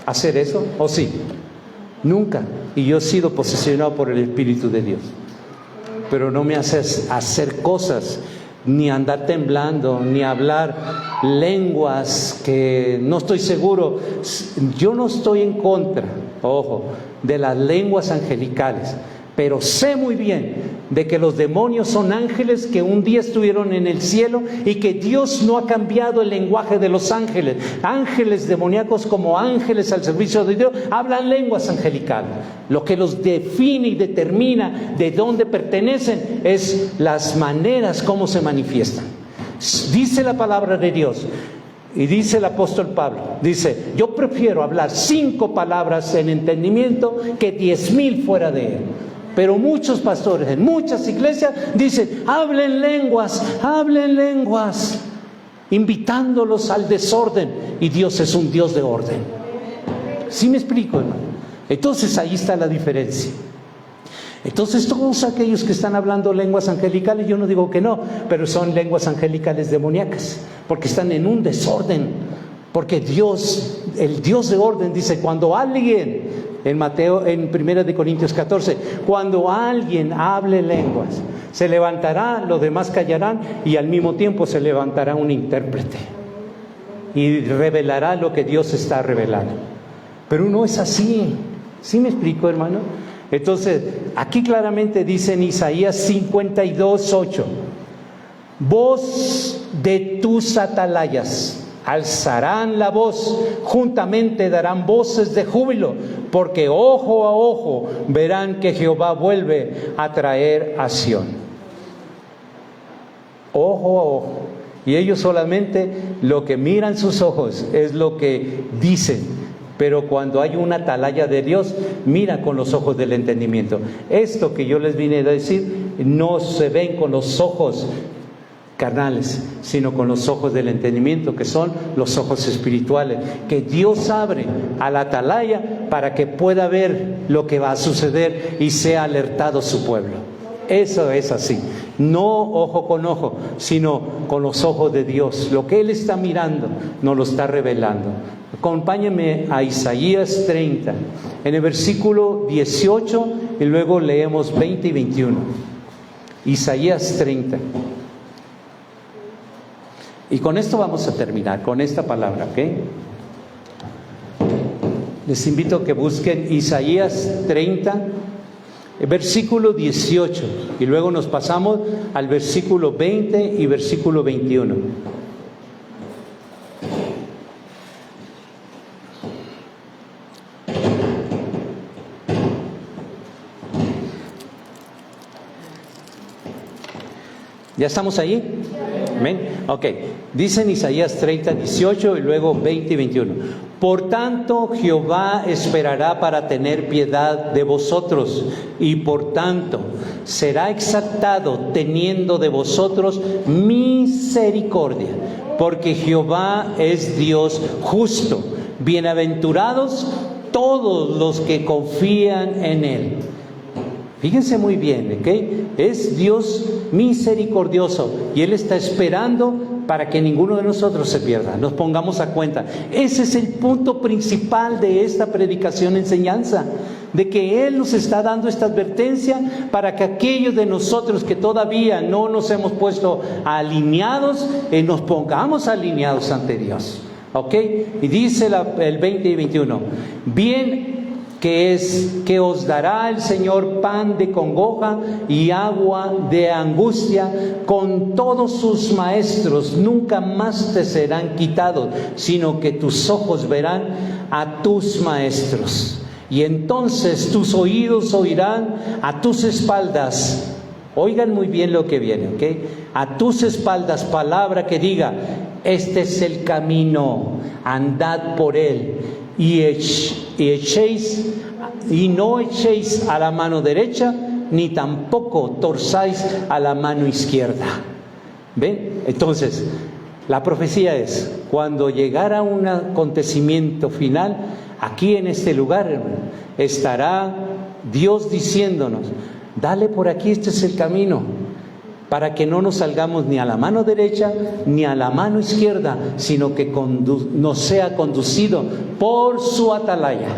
hacer eso, ¿o sí? Nunca. Y yo he sido posesionado por el Espíritu de Dios, pero no me haces hacer cosas, ni andar temblando, ni hablar lenguas que no estoy seguro. Yo no estoy en contra, ojo, de las lenguas angelicales, pero sé muy bien de que los demonios son ángeles que un día estuvieron en el cielo y que Dios no ha cambiado el lenguaje de los ángeles. Ángeles demoníacos como ángeles al servicio de Dios hablan lenguas angelicales. Lo que los define y determina de dónde pertenecen es las maneras como se manifiestan. Dice la palabra de Dios. Y dice el apóstol Pablo, dice, yo prefiero hablar 5 palabras en entendimiento que 10,000 fuera de él. Pero muchos pastores en muchas iglesias dicen, hablen lenguas, invitándolos al desorden. Y Dios es un Dios de orden. ¿Sí me explico, hermano? Entonces ahí está la diferencia. Entonces todos aquellos que están hablando lenguas angelicales, yo no digo que no, pero son lenguas angelicales demoníacas, porque están en un desorden. Porque Dios, el Dios de orden, dice, cuando alguien, en 1 Corintios 14, cuando alguien hable lenguas, se levantará, los demás callarán, y al mismo tiempo se levantará un intérprete y revelará lo que Dios está revelando. Pero no es así. ¿Sí me explico, hermano? Entonces, aquí claramente dice en Isaías 52:8, voz de tus atalayas alzarán la voz, juntamente darán voces de júbilo, porque ojo a ojo verán que Jehová vuelve a traer a Sión. Ojo a ojo. Y ellos solamente lo que miran sus ojos es lo que dicen. Pero cuando hay una atalaya de Dios, mira con los ojos del entendimiento. Esto que yo les vine a decir no se ven con los ojos carnales, sino con los ojos del entendimiento, que son los ojos espirituales, que Dios abre a la atalaya para que pueda ver lo que va a suceder y sea alertado su pueblo. Eso es así, no ojo con ojo, sino con los ojos de Dios. Lo que Él está mirando nos lo está revelando. Acompáñenme a Isaías 30, en el versículo 18, y luego leemos 20 y 21. Isaías 30. Y con esto vamos a terminar, con esta palabra, ¿ok? Les invito a que busquen Isaías 30, versículo 18, y luego nos pasamos al versículo 20 y versículo 21. ¿Ya estamos ahí? Amén. Ok. Dice en Isaías 30, 18 y luego 20 y 21. Por tanto, Jehová esperará para tener piedad de vosotros, y por tanto será exaltado teniendo de vosotros misericordia, porque Jehová es Dios justo. Bienaventurados todos los que confían en Él. Fíjense muy bien, ¿ok? Es Dios misericordioso y Él está esperando para que ninguno de nosotros se pierda. Nos pongamos a cuenta. Ese es el punto principal de esta predicación, enseñanza. de que Él nos está dando esta advertencia para que aquellos de nosotros que todavía no nos hemos puesto alineados, nos pongamos alineados ante Dios. ¿Ok? Y dice el 20 y 21, bien que os dará el Señor pan de congoja y agua de angustia, con todos sus maestros nunca más te serán quitados, sino que tus ojos verán a tus maestros. Y entonces tus oídos oirán a tus espaldas. Oigan muy bien lo que viene, ¿ok? A tus espaldas palabra que diga, este es el camino, andad por él, y no echéis a la mano derecha, ni tampoco torzáis a la mano izquierda. ¿Ven? Entonces, la profecía es, cuando llegara un acontecimiento final, aquí en este lugar, hermano, estará Dios diciéndonos, dale por aquí, este es el camino, para que no nos salgamos ni a la mano derecha ni a la mano izquierda, sino que nos sea conducido por su atalaya.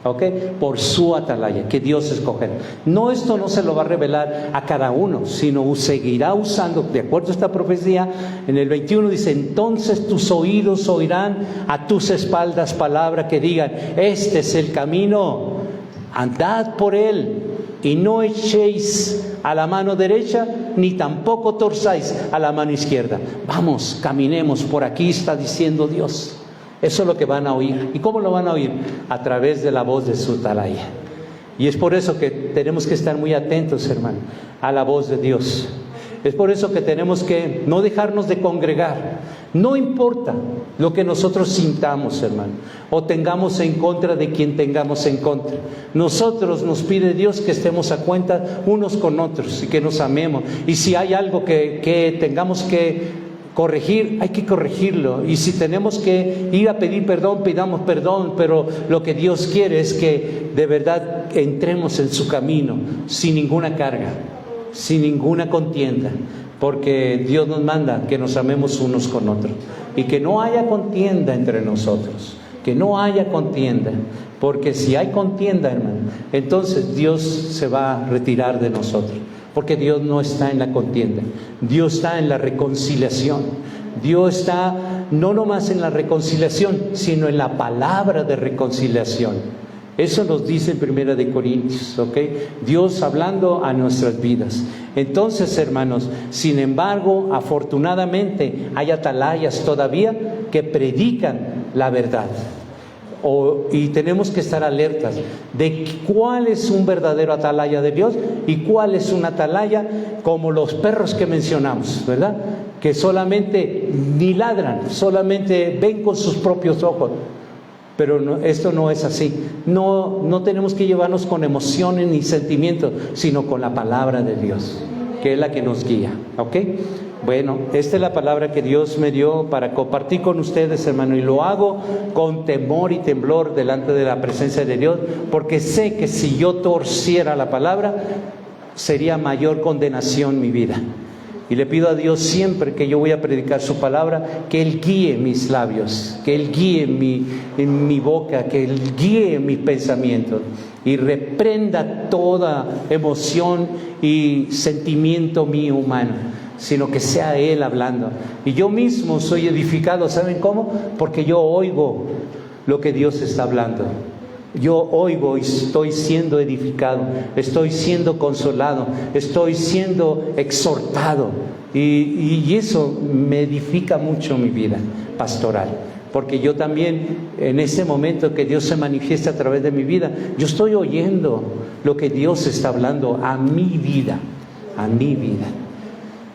¿Ok? Por su atalaya, que Dios escogerá. No, esto no se lo va a revelar a cada uno, sino seguirá usando, de acuerdo a esta profecía, en el 21 dice, entonces tus oídos oirán a tus espaldas palabra que digan, este es el camino, andad por él, y no echéis a la mano derecha, ni tampoco torzáis a la mano izquierda. Vamos, caminemos, por aquí está diciendo Dios. Eso es lo que van a oír. ¿Y cómo lo van a oír? A través de la voz de su atalaya. Y es por eso que tenemos que estar muy atentos, hermano, a la voz de Dios. Es por eso que tenemos que no dejarnos de congregar. No importa lo que nosotros sintamos, hermano, o tengamos en contra de quien tengamos en contra. Nosotros nos pide Dios que estemos a cuenta unos con otros y que nos amemos. Y si hay algo que tengamos que corregir, hay que corregirlo. Y si tenemos que ir a pedir perdón, pidamos perdón. Pero lo que Dios quiere es que de verdad entremos en su camino sin ninguna carga, sin ninguna contienda, porque Dios nos manda que nos amemos unos con otros y que no haya contienda entre nosotros, que no haya contienda, porque si hay contienda, hermano, entonces Dios se va a retirar de nosotros, porque Dios no está en la contienda, Dios está en la reconciliación. Dios está no nomás en la reconciliación, sino en la palabra de reconciliación. Eso nos dice en 1 de Corintios, ¿ok? Dios hablando a nuestras vidas. Entonces, hermanos, sin embargo, afortunadamente hay atalayas todavía que predican la verdad. Y tenemos que estar alertas de cuál es un verdadero atalaya de Dios y cuál es un atalaya como los perros que mencionamos, ¿verdad? Que solamente ni ladran, solamente ven con sus propios ojos. Pero no, esto no es así. No tenemos que llevarnos con emociones ni sentimientos, sino con la palabra de Dios, que es la que nos guía. ¿Ok? Bueno, esta es la palabra que Dios me dio para compartir con ustedes, hermano, y lo hago con temor y temblor delante de la presencia de Dios, porque sé que si yo torciera la palabra, sería mayor condenación mi vida. Y le pido a Dios siempre que yo voy a predicar su palabra, que Él guíe mis labios, que Él guíe mi boca, que Él guíe mis pensamientos y reprenda toda emoción y sentimiento mío humano, sino que sea Él hablando. Y yo mismo soy edificado, ¿saben cómo? Porque yo oigo lo que Dios está hablando. Yo oigo y estoy siendo edificado, estoy siendo consolado, estoy siendo exhortado. Y eso me edifica mucho mi vida pastoral. Porque yo también, en ese momento que Dios se manifiesta a través de mi vida, yo estoy oyendo lo que Dios está hablando a mi vida, a mi vida.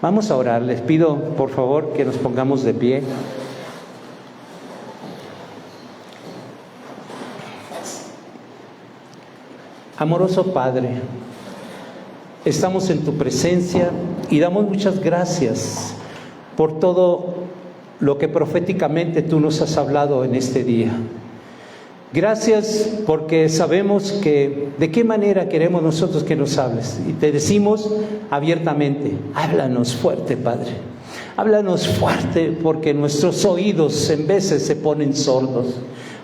Vamos a orar. Les pido, por favor, que nos pongamos de pie. Amoroso Padre, estamos en tu presencia y damos muchas gracias por todo lo que proféticamente tú nos has hablado en este día. Gracias porque sabemos que de qué manera queremos nosotros que nos hables. Y te decimos abiertamente, háblanos fuerte, Padre. Háblanos fuerte porque nuestros oídos en veces se ponen sordos.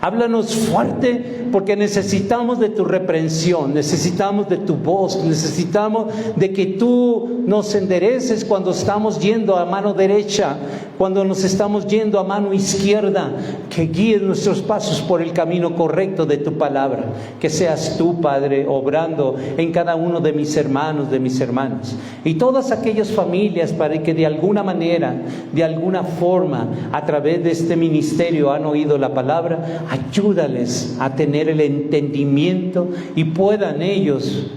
Háblanos fuerte, porque necesitamos de tu reprensión, necesitamos de tu voz, necesitamos de que tú nos endereces cuando estamos yendo a mano derecha, cuando nos estamos yendo a mano izquierda, que guíes nuestros pasos por el camino correcto de tu palabra. Que seas tú, Padre, obrando en cada uno de mis hermanos, de mis hermanas, y todas aquellas familias, Padre, que de alguna manera, de alguna forma, a través de este ministerio han oído la palabra. Ayúdales a tener el entendimiento y puedan ellos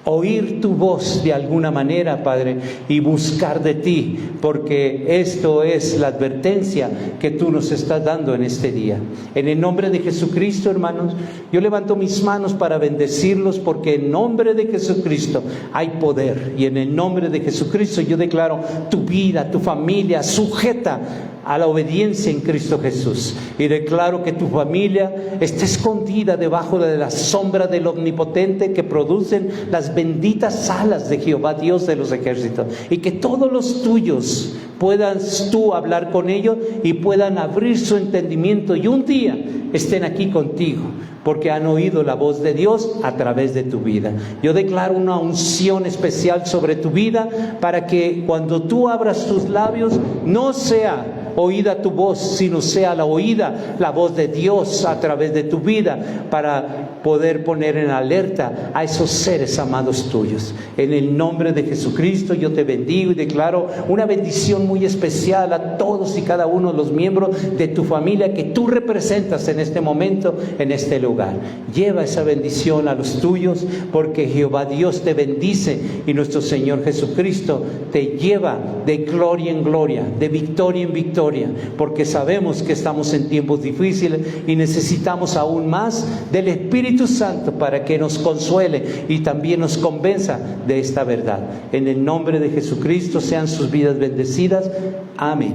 oír tu voz de alguna manera, Padre, y buscar de ti, porque esto es la advertencia que tú nos estás dando en este día. En el nombre de Jesucristo, hermanos, yo levanto mis manos para bendecirlos, porque en nombre de Jesucristo hay poder, y en el nombre de Jesucristo yo declaro tu vida, tu familia sujeta a la obediencia en Cristo Jesús, y declaro que tu familia está escondida debajo de la sombra del Omnipotente, que producen las benditas alas de Jehová, Dios de los ejércitos, y que todos los tuyos puedas tú hablar con ellos y puedan abrir su entendimiento, y un día estén aquí contigo, porque han oído la voz de Dios a través de tu vida. Yo declaro una unción especial sobre tu vida, para que cuando tú abras tus labios no sea oída tu voz, sino sea la voz de Dios a través de tu vida, para poder poner en alerta a esos seres amados tuyos. En el nombre de Jesucristo yo te bendigo y declaro una bendición muy especial a todos y cada uno de los miembros de tu familia que tú representas en este momento, en este lugar. Lleva esa bendición a los tuyos, porque Jehová Dios te bendice, y nuestro Señor Jesucristo te lleva de gloria en gloria, de victoria en victoria, porque sabemos que estamos en tiempos difíciles y necesitamos aún más del Espíritu Santo para que nos consuele y también nos convenza de esta verdad. En el nombre de Jesucristo sean sus vidas bendecidas. Amén.